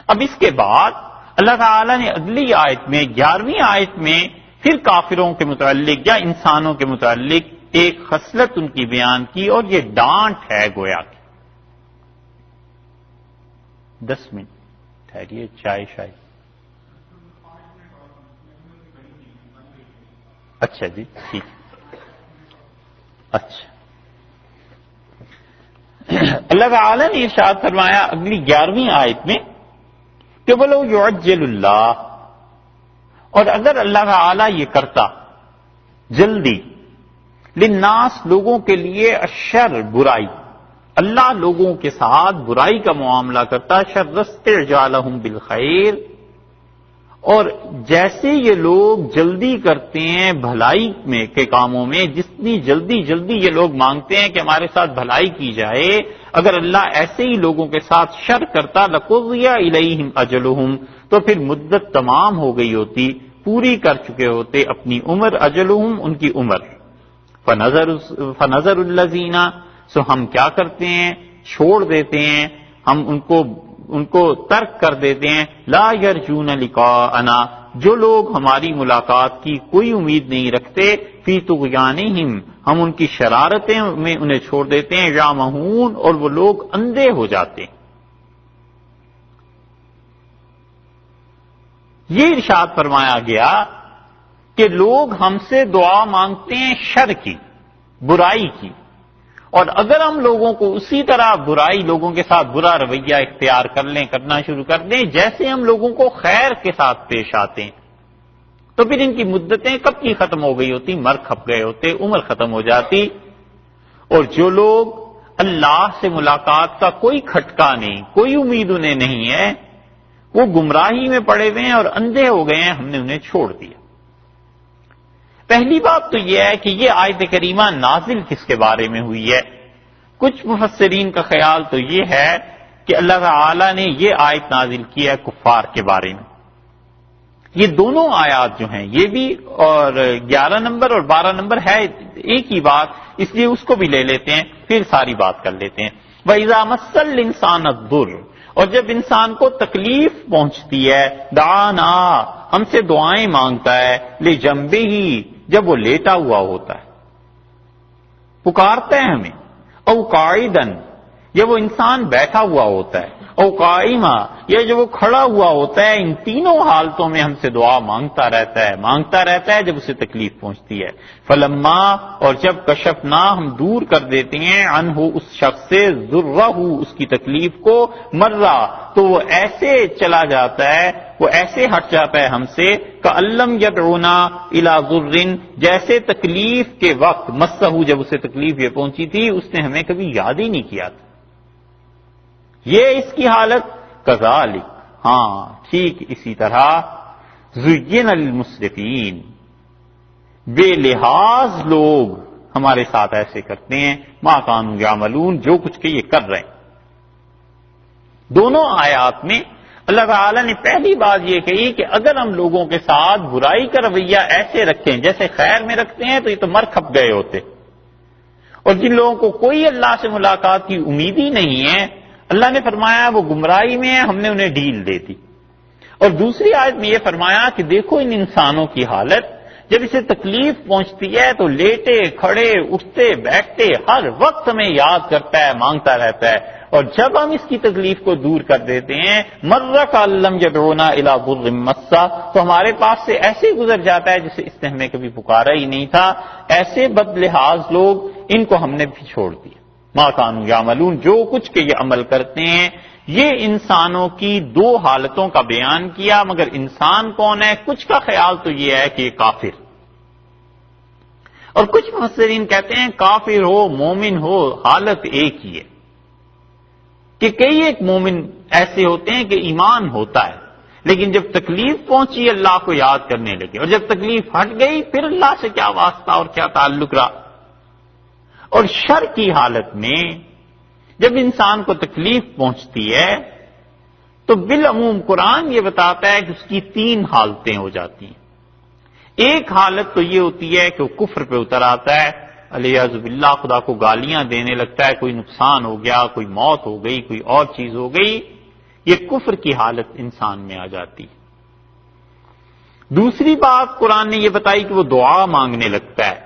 اب اس کے بعد اللہ تعالیٰ نے اگلی آیت میں 11ویں آیت میں پھر کافروں کے متعلق یا انسانوں کے متعلق ایک خصلت ان کی بیان کی، اور یہ ڈانٹ ہے گویا کی۔ 10 منٹ ٹھہریے، چائے شاید۔ اچھا جی ٹھیک، اچھا۔ اللہ تعالیٰ نے ارشاد فرمایا اگلی 11ویں آیت میں کہ بولو یعجل اللہ، اور اگر اللہ تعالیٰ یہ کرتا جلدی، للناس لوگوں کے لیے، الشر برائی، اللہ لوگوں کے ساتھ برائی کا معاملہ کرتا، شر استعجالہم بالخیر، اور جیسے یہ لوگ جلدی کرتے ہیں بھلائی میں کے کاموں میں، جتنی جلدی یہ لوگ مانگتے ہیں کہ ہمارے ساتھ بھلائی کی جائے، اگر اللہ ایسے ہی لوگوں کے ساتھ شر کرتا لقضی الیہم اجلہم، تو پھر مدت تمام ہو گئی ہوتی، پوری کر چکے ہوتے اپنی عمر، اجلہم ان کی عمر۔ فنظر الذین، سو ہم کیا کرتے ہیں، چھوڑ دیتے ہیں، ہم ان کو ان کو ترک کر دیتے ہیں. لا یرجون لقاءنا، جو لوگ ہماری ملاقات کی کوئی امید نہیں رکھتے. فی طغیانہم، ہم ان کی شرارتیں میں انہیں چھوڑ دیتے ہیں. یعمہون، اور وہ لوگ اندھے ہو جاتے ہیں. یہ ارشاد فرمایا گیا کہ لوگ ہم سے دعا مانگتے ہیں شر کی، برائی کی، اور اگر ہم لوگوں کو اسی طرح برائی، لوگوں کے ساتھ برا رویہ اختیار کر لیں، کرنا شروع کر دیں جیسے ہم لوگوں کو خیر کے ساتھ پیش آتے ہیں، تو پھر ان کی مدتیں کب کی ختم ہو گئی ہوتی، مر کھپ گئے ہوتے، عمر ختم ہو جاتی. اور جو لوگ اللہ سے ملاقات کا کوئی کھٹکا نہیں، کوئی امید انہیں نہیں ہے، وہ گمراہی میں پڑے ہوئے ہیں اور اندھے ہو گئے ہیں، ہم نے انہیں چھوڑ دیا. پہلی بات تو یہ ہے کہ یہ آیت کریمہ نازل کس کے بارے میں ہوئی ہے؟ کچھ مفسرین کا خیال تو یہ ہے کہ اللہ تعالی نے یہ آیت نازل کی ہے کفار کے بارے میں. یہ دونوں آیات جو ہیں، یہ بھی اور 11 نمبر اور 12 نمبر ہے ایک ہی بات، اس لیے اس کو بھی لے لیتے ہیں، پھر ساری بات کر لیتے ہیں. وَإِذَا مَسَّ الْإِنسَانَ الضُّرُّ، اور جب انسان کو تکلیف پہنچتی ہے، دعانا، ہم سے دعائیں مانگتا ہے، لِجَنبِهِ، جب وہ لیٹا ہوا ہوتا ہے، پکارتا ہے ہمیں، او قاعدن، یا وہ انسان بیٹھا ہوا ہوتا ہے، او قائما، یا جب وہ کھڑا ہوا ہوتا ہے، ان تینوں حالتوں میں ہم سے دعا مانگتا رہتا ہے جب اسے تکلیف پہنچتی ہے. فلما، اور جب کشفنا، ہم دور کر دیتے ہیں، عنہ، اس شخص سے، ضرہ، اس کی تکلیف کو، مرہ، تو وہ ایسے چلا جاتا ہے، وہ ایسے ہٹ جاتا ہے ہم سے، کألم یدعونا الی ضر، جیسے تکلیف کے وقت، مسہ، جب اسے تکلیف یہ پہنچی تھی، اس نے ہمیں کبھی یاد ہی نہیں کیا تھا. یہ اس کی حالت. کذالک، ہاں ٹھیک اسی طرح، زین للمسرفین، بے لحاظ لوگ ہمارے ساتھ ایسے کرتے ہیں، ما کانوا یعملون، جو کچھ کہ یہ کر رہے ہیں. دونوں آیات میں اللہ تعالی نے پہلی بات یہ کہی کہ اگر ہم لوگوں کے ساتھ برائی کا رویہ ایسے رکھیں جیسے خیر میں رکھتے ہیں تو یہ تو مر کھپ گئے ہوتے. اور جن لوگوں کو کوئی اللہ سے ملاقات کی امید ہی نہیں ہے، اللہ نے فرمایا وہ گمراہی میں ہیں، ہم نے انہیں ڈھیل دے دی. اور دوسری آیت میں یہ فرمایا کہ دیکھو ان انسانوں کی حالت، جب اسے تکلیف پہنچتی ہے تو لیٹے کھڑے اٹھتے بیٹھتے ہر وقت ہمیں یاد کرتا ہے، مانگتا رہتا ہے، اور جب ہم اس کی تکلیف کو دور کر دیتے ہیں، مرہ کاللم یدعونا الی ضر مسہ، تو ہمارے پاس سے ایسے گزر جاتا ہے جسے اس نے ہمیں کبھی پکارا ہی نہیں تھا. ایسے بد لحاظ لوگ، ان کو ہم نے بھی چھوڑ دیا. ما کانوا یعملون، جو کچھ کہ یہ عمل کرتے ہیں. یہ انسانوں کی دو حالتوں کا بیان کیا، مگر انسان کون ہے؟ کچھ کا خیال تو یہ ہے کہ یہ کافر، اور کچھ مفسرین کہتے ہیں کافر ہو مومن ہو حالت ایک ہی ہے. کہ کئی ایک مومن ایسے ہوتے ہیں کہ ایمان ہوتا ہے، لیکن جب تکلیف پہنچی اللہ کو یاد کرنے لگے، اور جب تکلیف ہٹ گئی پھر اللہ سے کیا واسطہ اور کیا تعلق رہا. اور شر کی حالت میں جب انسان کو تکلیف پہنچتی ہے تو بالعموم قرآن یہ بتاتا ہے کہ اس کی 3 حالتیں ہو جاتی ہیں. ایک حالت تو یہ ہوتی ہے کہ وہ کفر پہ اتر آتا ہے، علیہ باللہ خدا کو گالیاں دینے لگتا ہے، کوئی نقصان ہو گیا، کوئی موت ہو گئی، کوئی اور چیز ہو گئی، یہ کفر کی حالت انسان میں آ جاتی ہے. دوسری بات قرآن نے یہ بتائی کہ وہ دعا مانگنے لگتا ہے.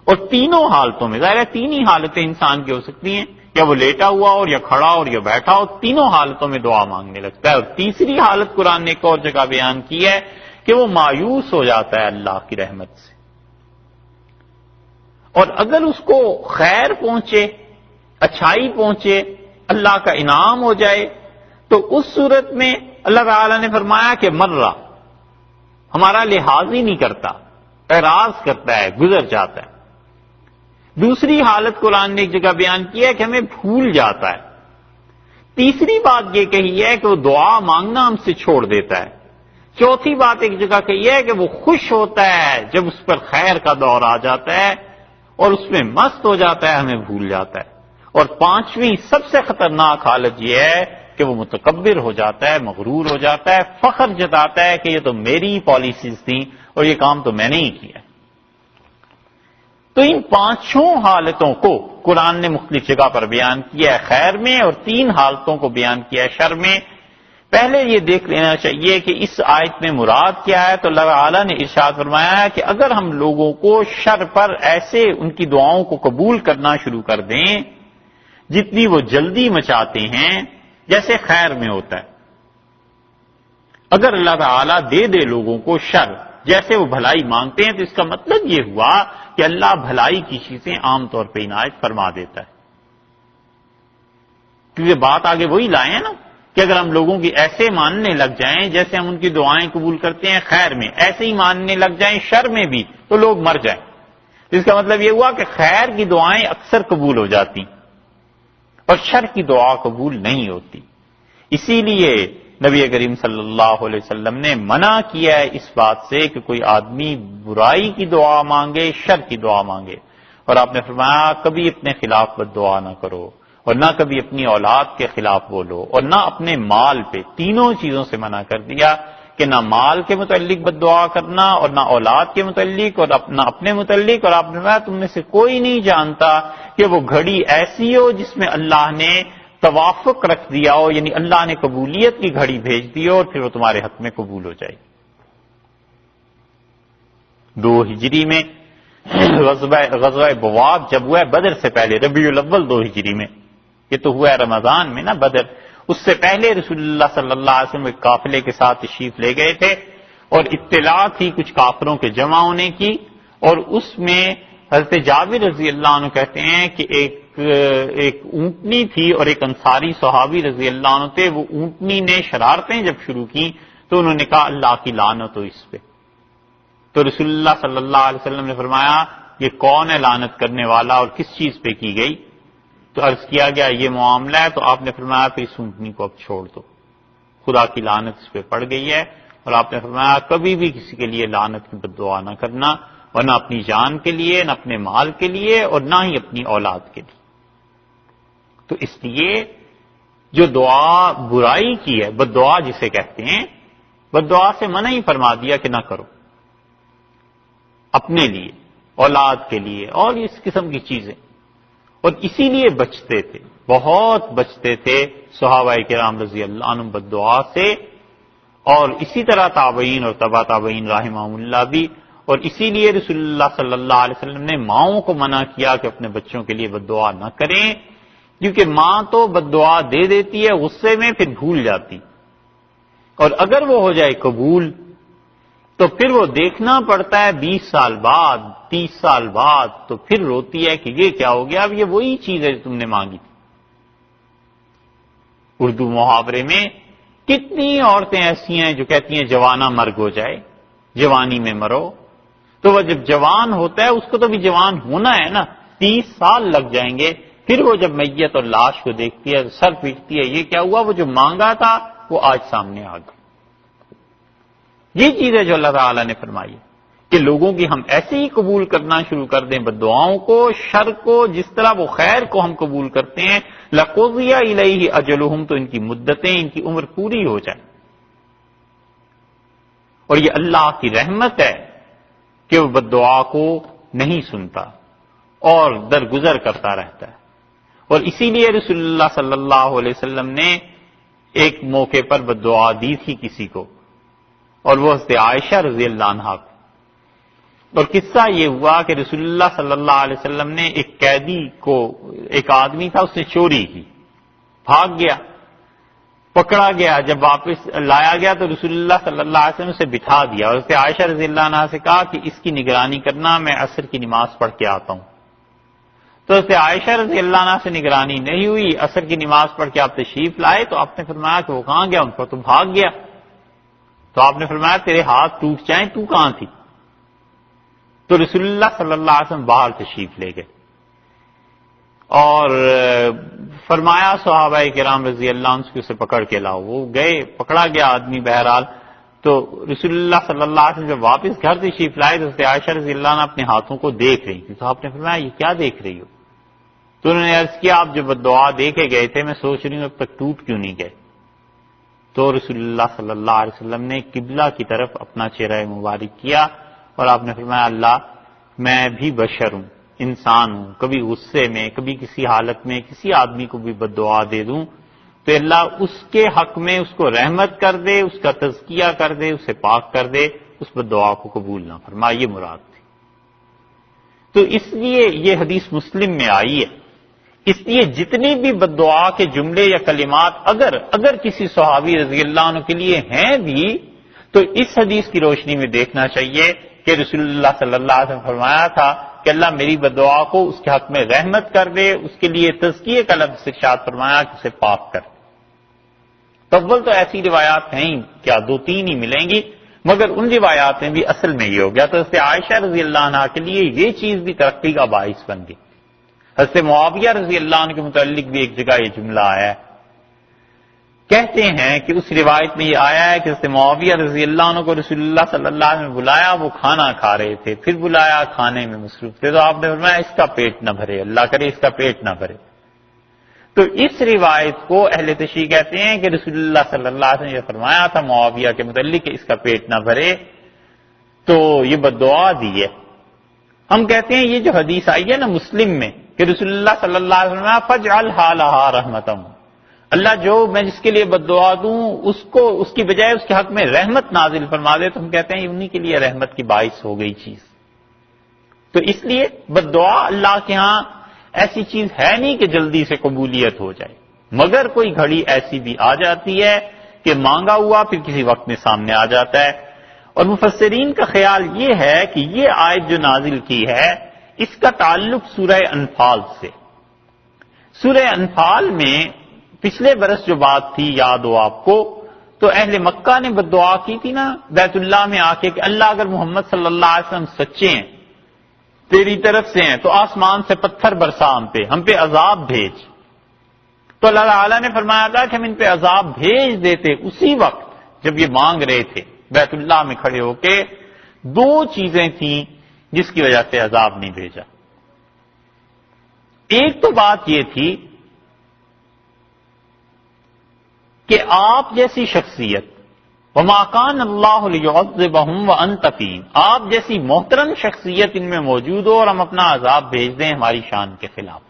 اور تینوں حالتوں میں، ظاہر ہے 3 ہی حالتیں انسان کی ہو سکتی ہیں، یا وہ لیٹا ہوا اور یا کھڑا اور یا بیٹھا ہو، تینوں حالتوں میں دعا مانگنے لگتا ہے. اور تیسری حالت قرآن نے ایک اور جگہ بیان کی ہے کہ وہ مایوس ہو جاتا ہے اللہ کی رحمت سے. اور اگر اس کو خیر پہنچے، اچھائی پہنچے، اللہ کا انعام ہو جائے، تو اس صورت میں اللہ تعالی نے فرمایا کہ مرہ، ہمارا لحاظ ہی نہیں کرتا، اعراض کرتا ہے، گزر جاتا ہے. دوسری حالت قرآن نے ایک جگہ بیان کی ہے کہ ہمیں بھول جاتا ہے. تیسری بات یہ کہی ہے کہ وہ دعا مانگنا ہم سے چھوڑ دیتا ہے. چوتھی بات ایک جگہ کہی ہے کہ وہ خوش ہوتا ہے جب اس پر خیر کا دور آ جاتا ہے اور اس میں مست ہو جاتا ہے، ہمیں بھول جاتا ہے. اور 5ویں سب سے خطرناک حالت یہ ہے کہ وہ متکبر ہو جاتا ہے، مغرور ہو جاتا ہے، فخر جتاتا ہے کہ یہ تو میری پالیسیز تھیں اور یہ کام تو میں نے ہی کیا. تو ان پانچوں حالتوں کو قرآن نے مختلف جگہ پر بیان کیا ہے خیر میں، اور 3 حالتوں کو بیان کیا ہے شر میں۔ پہلے یہ دیکھ لینا چاہیے کہ اس آیت میں مراد کیا ہے۔ تو اللہ تعالیٰ نے ارشاد فرمایا ہے کہ اگر ہم لوگوں کو شر پر ایسے ان کی دعاؤں کو قبول کرنا شروع کر دیں جتنی وہ جلدی مچاتے ہیں جیسے خیر میں ہوتا ہے، اگر اللہ تعالیٰ دے لوگوں کو شر جیسے وہ بھلائی مانگتے ہیں، تو اس کا مطلب یہ ہوا کہ اللہ بھلائی کی چیزیں عام طور پہ عنایت فرما دیتا ہے۔ کیونکہ بات آگے وہی لائے ہیں نا کہ اگر ہم لوگوں کی ایسے ماننے لگ جائیں جیسے ہم ان کی دعائیں قبول کرتے ہیں خیر میں، ایسے ہی ماننے لگ جائیں شر میں بھی، تو لوگ مر جائیں۔ اس کا مطلب یہ ہوا کہ خیر کی دعائیں اکثر قبول ہو جاتی اور شر کی دعا قبول نہیں ہوتی۔ اسی لیے نبی کریم صلی اللہ علیہ وسلم نے منع کیا ہے اس بات سے کہ کوئی آدمی برائی کی دعا مانگے، شر کی دعا مانگے، اور آپ نے فرمایا کبھی اپنے خلاف بد دعا نہ کرو، اور نہ کبھی اپنی اولاد کے خلاف بولو، اور نہ اپنے مال پہ، تینوں چیزوں سے منع کر دیا کہ نہ مال کے متعلق بد دعا کرنا، اور نہ اولاد کے متعلق، اور نہ اپنے متعلق۔ اور آپ نے فرمایا تم میں سے کوئی نہیں جانتا کہ وہ گھڑی ایسی ہو جس میں اللہ نے توافق رکھ دیا ہو، یعنی اللہ نے قبولیت کی گھڑی بھیج دی ہو، اور پھر وہ تمہارے حق میں قبول ہو جائے۔ 2 ہجری میں غزوہ بواد جب ہوا ہے، بدر سے پہلے، ربیع الاول 2 ہجری میں، یہ تو ہوا ہے رمضان میں نا بدر، اس سے پہلے رسول اللہ صلی اللہ علیہ وسلم ایک قافلے کے ساتھ تشریف لے گئے تھے، اور اطلاع تھی کچھ کافروں کے جمع ہونے کی، اور اس میں حضرت جابر رضی اللہ عنہ کہتے ہیں کہ ایک اونٹنی تھی اور ایک انصاری صحابی رضی اللہ عنہ تھے، وہ اونٹنی نے شرارتیں جب شروع کی تو انہوں نے کہا اللہ کی لعنت ہو اس پہ۔ تو رسول اللہ صلی اللہ علیہ وسلم نے فرمایا یہ کون ہے لعنت کرنے والا اور کس چیز پہ کی گئی؟ تو عرض کیا گیا یہ معاملہ ہے، تو آپ نے فرمایا پھر اس اونٹنی کو اب چھوڑ دو، خدا کی لعنت اس پہ پڑ گئی ہے۔ اور آپ نے فرمایا کبھی بھی کسی کے لیے لعنت کی بد دعا نہ کرنا، اور نہ اپنی جان کے لیے، نہ اپنے مال کے لیے، اور نہ ہی اپنی اولاد کے لیے۔ تو اس لیے جو دعا برائی کی ہے، بد دعا جسے کہتے ہیں، بد دعا سے منع ہی فرما دیا کہ نہ کرو، اپنے لیے، اولاد کے لیے، اور اس قسم کی چیزیں۔ اور اسی لیے بچتے تھے، بہت بچتے تھے صحابہ کرام رضی اللہ عنہم بد دعا سے، اور اسی طرح تابعین اور تبع تابعین رحمہم اللہ بھی۔ اور اسی لیے رسول اللہ صلی اللہ علیہ وسلم نے ماؤں کو منع کیا کہ اپنے بچوں کے لیے بد دعا نہ کریں، کیونکہ ماں تو بد دعا دے دیتی ہے غصے میں، پھر بھول جاتی، اور اگر وہ ہو جائے قبول تو پھر وہ دیکھنا پڑتا ہے 20 سال بعد، 30 سال بعد، تو پھر روتی ہے کہ یہ کیا ہو گیا، اب یہ وہی چیز ہے جو تم نے مانگی تھی۔ اردو محاورے میں کتنی عورتیں ایسی ہیں جو کہتی ہیں جوانہ مرگ ہو جائے، جوانی میں مرو، تو وہ جب جوان ہوتا ہے اس کو تو بھی جوان ہونا ہے نا، 30 سال لگ جائیں گے، پھر وہ جب میت اور لاش کو دیکھتی ہے سر پیٹتی ہے، یہ کیا ہوا، وہ جو مانگا تھا وہ آج سامنے آ گیا۔ یہ چیز ہے جو اللہ تعالیٰ نے فرمائی کہ لوگوں کی ہم ایسے ہی قبول کرنا شروع کر دیں بد دعاؤں کو، شر کو، جس طرح وہ خیر کو ہم قبول کرتے ہیں، لَقُضِيَ إِلَيْهِ أَجَلُهُمْ، تو ان کی مدتیں، ان کی عمر پوری ہو جائے۔ اور یہ اللہ کی رحمت ہے کہ وہ بد دعا کو نہیں سنتا اور درگزر کرتا رہتا ہے۔ اور اسی لیے رسول اللہ صلی اللہ علیہ وسلم نے ایک موقع پر بد دعا دی تھی کسی کو، اور وہ حضرت عائشہ رضی اللہ عنہا کو۔ اور قصہ یہ ہوا کہ رسول اللہ صلی اللہ علیہ وسلم نے ایک قیدی کو، ایک آدمی تھا اس نے چوری کی، بھاگ گیا، پکڑا گیا، جب واپس لایا گیا تو رسول اللہ صلی اللہ علیہ وسلم اسے بٹھا دیا، اور حضرت عائشہ رضی اللہ عنہا سے کہا کہ اس کی نگرانی کرنا، میں عصر کی نماز پڑھ کے آتا ہوں۔ تو حضرت عائشہ رضی اللہ عنہا سے نگرانی نہیں ہوئی، عصر کی نماز پڑھ کے آپ تشریف لائے، تو آپ نے فرمایا کہ وہ کہاں گیا، ان کو تو بھاگ گیا۔ تو آپ نے فرمایا تیرے ہاتھ ٹوٹ جائیں، تو کہاں تھی؟ تو رسول اللہ صلی اللہ علیہ وسلم باہر تشریف لے گئے، اور فرمایا صحابہ کرام رضی اللہ عنہ سے اسے پکڑ کے لاؤ۔ وہ گئے، پکڑا گیا آدمی بہرحال۔ تو رسول اللہ صلی اللہ علیہ وسلم جب واپس گھر تشریف لائے تو حضرت عائشہ رضی اللہ عنہ اپنے ہاتھوں کو دیکھ رہی تھی، تو آپ نے فرمایا یہ کیا دیکھ رہی ہو؟ تو انہوں نے عرض کیا آپ جو بد دعا دے کے گئے تھے، میں سوچ رہی ہوں اب تک ٹوٹ کیوں نہیں گئے؟ تو رسول اللہ صلی اللہ علیہ وسلم نے قبلہ کی طرف اپنا چہرہ مبارک کیا، اور آپ نے فرمایا اللہ میں بھی بشر ہوں، انسان ہوں، کبھی غصے میں، کبھی کسی حالت میں کسی آدمی کو بھی بد دعا دے دوں تو اللہ اس کے حق میں اس کو رحمت کر دے، اس کا تزکیہ کر دے، اسے پاک کر دے، اس بد دعا کو قبول نہ فرمائے، یہ مراد تھی۔ تو اس لیے یہ حدیث مسلم میں آئی ہے، اس لیے جتنی بھی بد دعا کے جملے یا کلمات اگر کسی صحابی رضی اللہ عنہ کے لیے ہیں بھی تو اس حدیث کی روشنی میں دیکھنا چاہیے کہ رسول اللہ صلی اللہ علیہ وسلم فرمایا تھا کہ اللہ میری بد دعا کو اس کے حق میں رحمت کر دے، اس کے لیے تزکیے کا لفظ ارشاد فرمایا کہ اسے پاک کر دے۔ تو اول تو ایسی روایات ہیں کیا 2-3 ہی ملیں گی، مگر ان روایات میں بھی اصل میں یہ ہو گیا۔ تو حضرت عائشہ رضی اللہ عنہ کے لیے یہ چیز بھی ترقی کا باعث بن گئی۔ حضرت معاویہ رضی اللہ عنہ کے متعلق بھی ایک جگہ یہ جملہ آیا ہے، کہتے ہیں کہ اس روایت میں یہ آیا ہے کہ حضرت معاویہ رضی اللہ عنہ کو رسول اللہ صلی اللہ علیہ وسلم نے بلایا، وہ کھانا کھا رہے تھے، پھر بلایا، کھانے میں مصروف تھے، تو آپ نے فرمایا اس کا پیٹ نہ بھرے، اللہ کرے اس کا پیٹ نہ بھرے۔ تو اس روایت کو اہل تشریح کہتے ہیں کہ رسول اللہ صلی اللہ علیہ وسلم نے یہ فرمایا تھا معاویہ کے متعلق کہ اس کا پیٹ نہ بھرے، تو یہ بد دعا دی ہے۔ ہم کہتے ہیں یہ جو حدیث آئی ہے نا مسلم میں کہ رسول اللہ صلی اللہ علیہ وسلم فجعلھا لھا رحمتم، اللہ جو میں جس کے لیے بد دعا دوں اس کی بجائے اس کے حق میں رحمت نازل فرما دے، تو ہم کہتے ہیں انہی کے لیے رحمت کی باعث ہو گئی چیز۔ تو اس لیے بد دعا اللہ کے ہاں ایسی چیز ہے نہیں کہ جلدی سے قبولیت ہو جائے، مگر کوئی گھڑی ایسی بھی آ جاتی ہے کہ مانگا ہوا پھر کسی وقت میں سامنے آ جاتا ہے۔ اور مفسرین کا خیال یہ ہے کہ یہ آیت جو نازل کی ہے اس کا تعلق سورہ انفال سے۔ سورہ انفال میں پچھلے برس جو بات تھی یاد ہو آپ کو، تو اہل مکہ نے بد دعا کی تھی نا بیت اللہ میں آ کے کہ اللہ اگر محمد صلی اللہ علیہ وسلم سچے ہیں، تیری طرف سے ہیں، تو آسمان سے پتھر برسا ہم پہ عذاب بھیج۔ تو اللہ تعالیٰ نے فرمایا تھا کہ ہم ان پہ عذاب بھیج دیتے اسی وقت جب یہ مانگ رہے تھے بیت اللہ میں کھڑے ہو کے۔ 2 چیزیں تھیں جس کی وجہ سے عذاب نہیں بھیجا۔ ایک تو بات یہ تھی کہ آپ جیسی شخصیت وَمَا كَانَ اللَّهُ لِيُعَذِّبَهُمْ وَأَنْتَ فِيهِمْ، آپ جیسی محترم شخصیت ان میں موجود ہو اور ہم اپنا عذاب بھیج دیں ہماری شان کے خلاف۔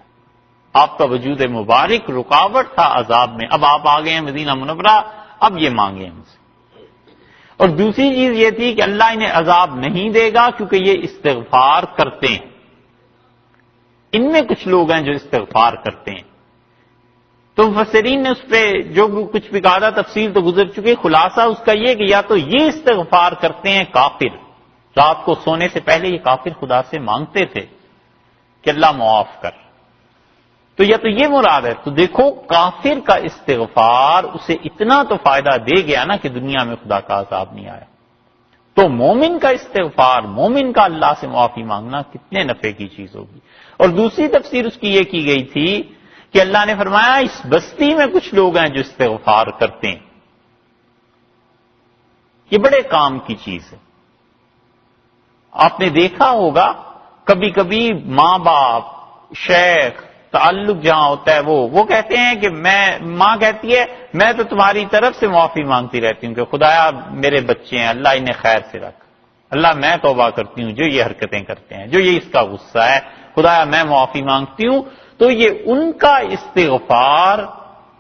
آپ کا وجود مبارک رکاوٹ تھا عذاب میں، اب آپ آ گئے ہیں مدینہ منورہ، اب یہ مانگیں ہم سے۔ اور دوسری چیز یہ تھی کہ اللہ انہیں عذاب نہیں دے گا کیونکہ یہ استغفار کرتے ہیں۔ ان میں کچھ لوگ ہیں جو استغفار کرتے ہیں۔ تو مفسرین نے اس پہ جو کچھ بھی کہا تھا تفصیل تو گزر چکی، خلاصہ اس کا یہ کہ یا تو یہ استغفار کرتے ہیں کافر، رات کو سونے سے پہلے یہ کافر خدا سے مانگتے تھے کہ اللہ معاف کر، تو یا تو یہ مراد ہے۔ تو دیکھو کافر کا استغفار اسے اتنا تو فائدہ دے گیا نا کہ دنیا میں خدا کا عذاب نہیں آیا، تو مومن کا استغفار، مومن کا اللہ سے معافی مانگنا کتنے نفع کی چیز ہوگی۔ اور دوسری تفسیر اس کی یہ کی گئی تھی کہ اللہ نے فرمایا اس بستی میں کچھ لوگ ہیں جو استغفار کرتے ہیں، یہ بڑے کام کی چیز ہے۔ آپ نے دیکھا ہوگا کبھی کبھی ماں باپ، شیخ، تعلق جہاں ہوتا ہے وہ کہتے ہیں کہ ماں کہتی ہے میں تو تمہاری طرف سے معافی مانگتی رہتی ہوں کہ خدایا میرے بچے ہیں، اللہ انہیں خیر سے رکھ، اللہ میں توبہ کرتی ہوں جو یہ حرکتیں کرتے ہیں، جو یہ اس کا غصہ ہے، خدایا میں معافی مانگتی ہوں۔ تو یہ ان کا استغفار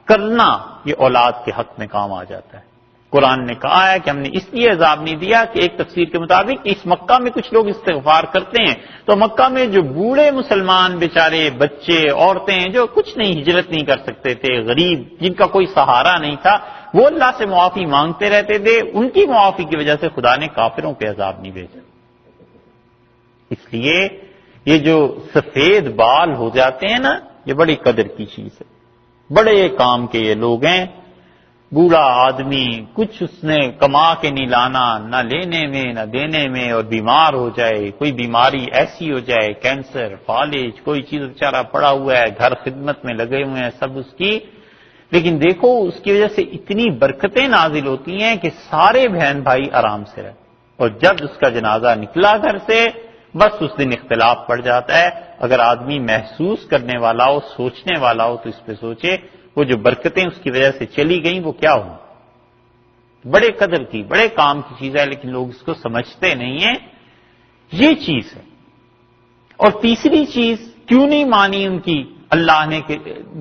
کرنا یہ اولاد کے حق میں کام آ جاتا ہے۔ قرآن نے کہا ہے کہ ہم نے اس لیے عذاب نہیں دیا کہ ایک تفسیر کے مطابق اس مکہ میں کچھ لوگ استغفار کرتے ہیں، تو مکہ میں جو بوڑھے مسلمان بیچارے بچے عورتیں ہیں جو کچھ نہیں ہجرت نہیں کر سکتے تھے، غریب جن کا کوئی سہارا نہیں تھا، وہ اللہ سے معافی مانگتے رہتے تھے، ان کی معافی کی وجہ سے خدا نے کافروں پہ عذاب نہیں بھیجا۔ اس لیے یہ جو سفید بال ہو جاتے ہیں نا یہ بڑی قدر کی چیز ہے، بڑے کام کے یہ لوگ ہیں۔ بوڑھا آدمی کچھ اس نے کما کے نہیں لانا، نہ لینے میں نہ دینے میں، اور بیمار ہو جائے، کوئی بیماری ایسی ہو جائے، کینسر، فالج، کوئی چیز بیچارہ پڑا ہوا ہے، گھر خدمت میں لگے ہوئے ہیں سب اس کی، لیکن دیکھو اس کی وجہ سے اتنی برکتیں نازل ہوتی ہیں کہ سارے بہن بھائی آرام سے رہے، اور جب اس کا جنازہ نکلا گھر سے بس اس دن اختلاف پڑ جاتا ہے۔ اگر آدمی محسوس کرنے والا ہو، سوچنے والا ہو تو اس پہ سوچے وہ جو برکتیں اس کی وجہ سے چلی گئیں وہ کیا ہوں، بڑے قدر کی، بڑے کام کی چیز ہے، لیکن لوگ اس کو سمجھتے نہیں ہیں۔ یہ چیز ہے اور تیسری چیز کیوں نہیں مانی ان کی اللہ نے، کہ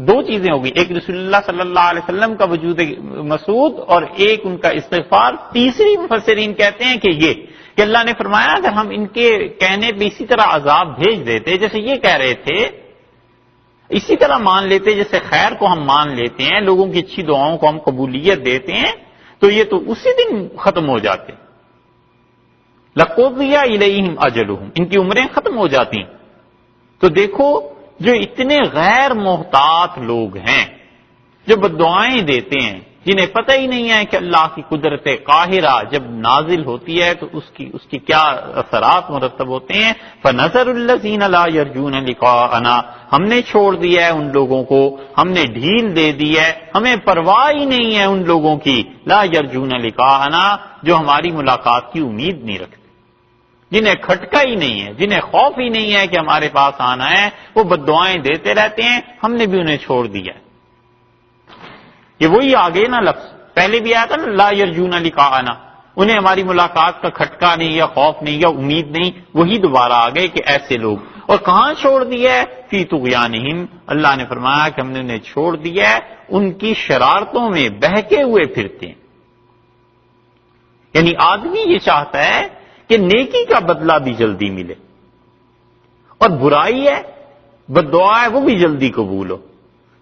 دو چیزیں ہوگی، ایک رسول اللہ صلی اللہ علیہ وسلم کا وجود مسعود اور ایک ان کا استغفار۔ تیسری مفسرین کہتے ہیں کہ یہ کہ اللہ نے فرمایا اگر ہم ان کے کہنے پہ اسی طرح عذاب بھیج دیتے جیسے یہ کہہ رہے تھے، اسی طرح مان لیتے جیسے خیر کو ہم مان لیتے ہیں، لوگوں کی اچھی دعاؤں کو ہم قبولیت دیتے ہیں، تو یہ تو اسی دن ختم ہو جاتے۔ لَقُضِيَ إِلَيْهِمْ أَجَلُهُمْ، ان کی عمریں ختم ہو جاتی۔ تو دیکھو جو اتنے غیر محتاط لوگ ہیں جو بددعائیں دیتے ہیں، جنہیں پتہ ہی نہیں ہے کہ اللہ کی قدرت قاہرہ جب نازل ہوتی ہے تو اس کی کیا اثرات مرتب ہوتے ہیں۔ فَنَذَرُ الَّذِينَ لَا يَرْجُونَ لِقَاءَنَا، ہم نے چھوڑ دیا ہے ان لوگوں کو، ہم نے ڈھیل دے دی ہے، ہمیں پرواہ ہی نہیں ہے ان لوگوں کی، لا يَرْجُونَ لِقَاءَنَا، جو ہماری ملاقات کی امید نہیں رکھتے، جنہیں کھٹکا ہی نہیں ہے، جنہیں خوف ہی نہیں ہے کہ ہمارے پاس آنا ہے، وہ بددعائیں دیتے رہتے ہیں، ہم نے بھی انہیں چھوڑ دیا ہے۔ یہ وہی آگے نا لفظ پہلے بھی آیا تھا نا، لا یرجون لقاءنا، انہیں ہماری ملاقات کا کھٹکا نہیں یا خوف نہیں یا امید نہیں، وہی دوبارہ آ گئے کہ ایسے لوگ۔ اور کہاں چھوڑ دیا ہے؟ فی طغیانہم، اللہ نے فرمایا کہ ہم نے انہیں چھوڑ دیا ہے ان کی شرارتوں میں بہکے ہوئے پھرتے ہیں۔ یعنی آدمی یہ چاہتا ہے کہ نیکی کا بدلہ بھی جلدی ملے، اور برائی ہے، بددعا ہے، وہ بھی جلدی قبول ہو۔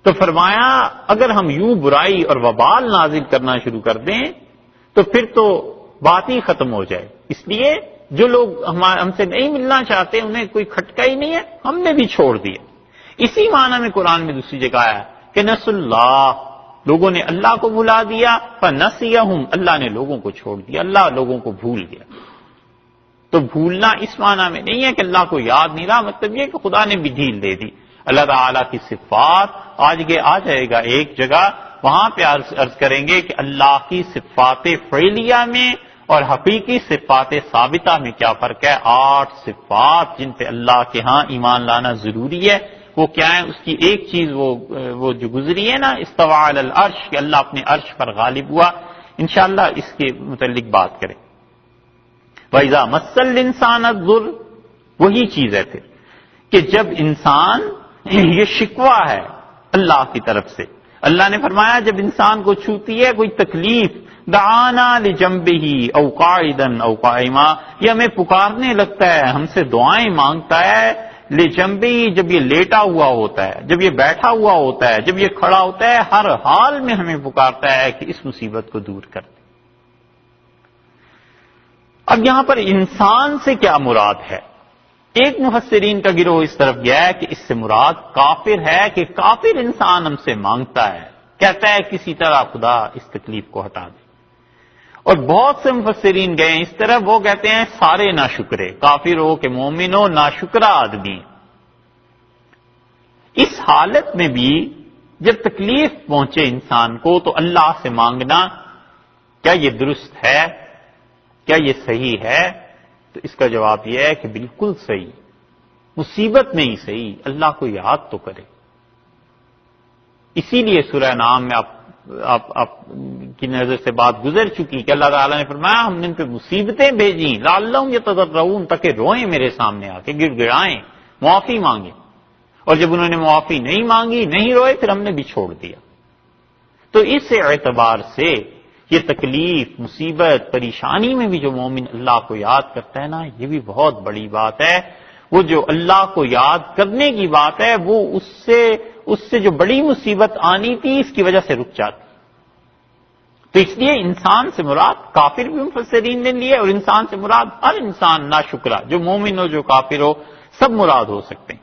تو فرمایا اگر ہم یوں برائی اور وبال نازل کرنا شروع کر دیں تو پھر تو بات ہی ختم ہو جائے۔ اس لیے جو لوگ ہم سے نہیں ملنا چاہتے انہیں کوئی کھٹکا ہی نہیں ہے، ہم نے بھی چھوڑ دیا۔ اسی معنی میں قرآن میں دوسری جگہ آیا کہ نسوا اللہ، لوگوں نے اللہ کو بھلا دیا، فنسیہم، اللہ نے لوگوں کو چھوڑ دیا، اللہ لوگوں کو بھول گیا۔ تو بھولنا اس معنی میں نہیں ہے کہ اللہ کو یاد نہیں رہا، مطلب یہ کہ خدا نے بھی ڈھیل دے دی۔ اللہ تعالیٰ کی صفات آ جائے گا ایک جگہ، وہاں پہ عرض کریں گے کہ اللہ کی صفات فعلیہ میں اور حقیقی صفات ثابتہ میں کیا فرق ہے۔ 8 صفات جن پہ اللہ کے ہاں ایمان لانا ضروری ہے، وہ کیا ہے؟ اس کی ایک چیز وہ جو گزری ہے نا، استوى علی العرش، کہ اللہ اپنے عرش پر غالب ہوا، انشاءاللہ اس کے متعلق بات کریں۔ وَإِذَا مَسَّ الْإِنسَانَ الضُّرُّ، وہی چیز ہے پھر کہ جب انسان، یہ شکوہ ہے اللہ کی طرف سے، اللہ نے فرمایا جب انسان کو چھوتی ہے کوئی تکلیف، دعانا لجنبہ او قاعدا او قائما، یہ ہمیں پکارنے لگتا ہے، ہم سے دعائیں مانگتا ہے، لجنبہ، جب یہ لیٹا ہوا ہوتا ہے، جب یہ بیٹھا ہوا ہوتا ہے، جب یہ کھڑا ہوتا ہے، ہر حال میں ہمیں پکارتا ہے کہ اس مصیبت کو دور کر دے۔ اب یہاں پر انسان سے کیا مراد ہے؟ ایک مفسرین کا گروہ اس طرف گیا ہے کہ اس سے مراد کافر ہے، کہ کافر انسان ہم سے مانگتا ہے، کہتا ہے کسی طرح خدا اس تکلیف کو ہٹا دے۔ اور بہت سے مفسرین گئے اس طرف، وہ کہتے ہیں سارے ناشکرے، کافر ہو کہ مومن ہو، ناشکرہ آدمی۔ اس حالت میں بھی جب تکلیف پہنچے انسان کو تو اللہ سے مانگنا، کیا یہ درست ہے؟ کیا یہ صحیح ہے؟ تو اس کا جواب یہ ہے کہ بالکل صحیح، مصیبت میں ہی صحیح، اللہ کو یاد تو کرے۔ اسی لیے سورہ نام میں آپ کی نظر سے بات گزر چکی کہ اللہ تعالیٰ نے فرمایا ہم نے ان پہ مصیبتیں بھیجیں لعلہم یتضرعون، تاکہ روئیں میرے سامنے آ کے، گڑ گڑائیں، معافی مانگیں۔ اور جب انہوں نے معافی نہیں مانگی، نہیں روئے، پھر ہم نے بھی چھوڑ دیا۔ تو اس اعتبار سے یہ تکلیف، مصیبت، پریشانی میں بھی جو مومن اللہ کو یاد کرتا ہے نا، یہ بھی بہت بڑی بات ہے۔ وہ جو اللہ کو یاد کرنے کی بات ہے، وہ اس سے جو بڑی مصیبت آنی تھی اس کی وجہ سے رک جاتی۔ تو اس لیے انسان سے مراد، کافر بھی مفسرین نے لیے، اور انسان سے مراد ہر انسان ناشکرہ، جو مومن ہو جو کافر ہو، سب مراد ہو سکتے ہیں۔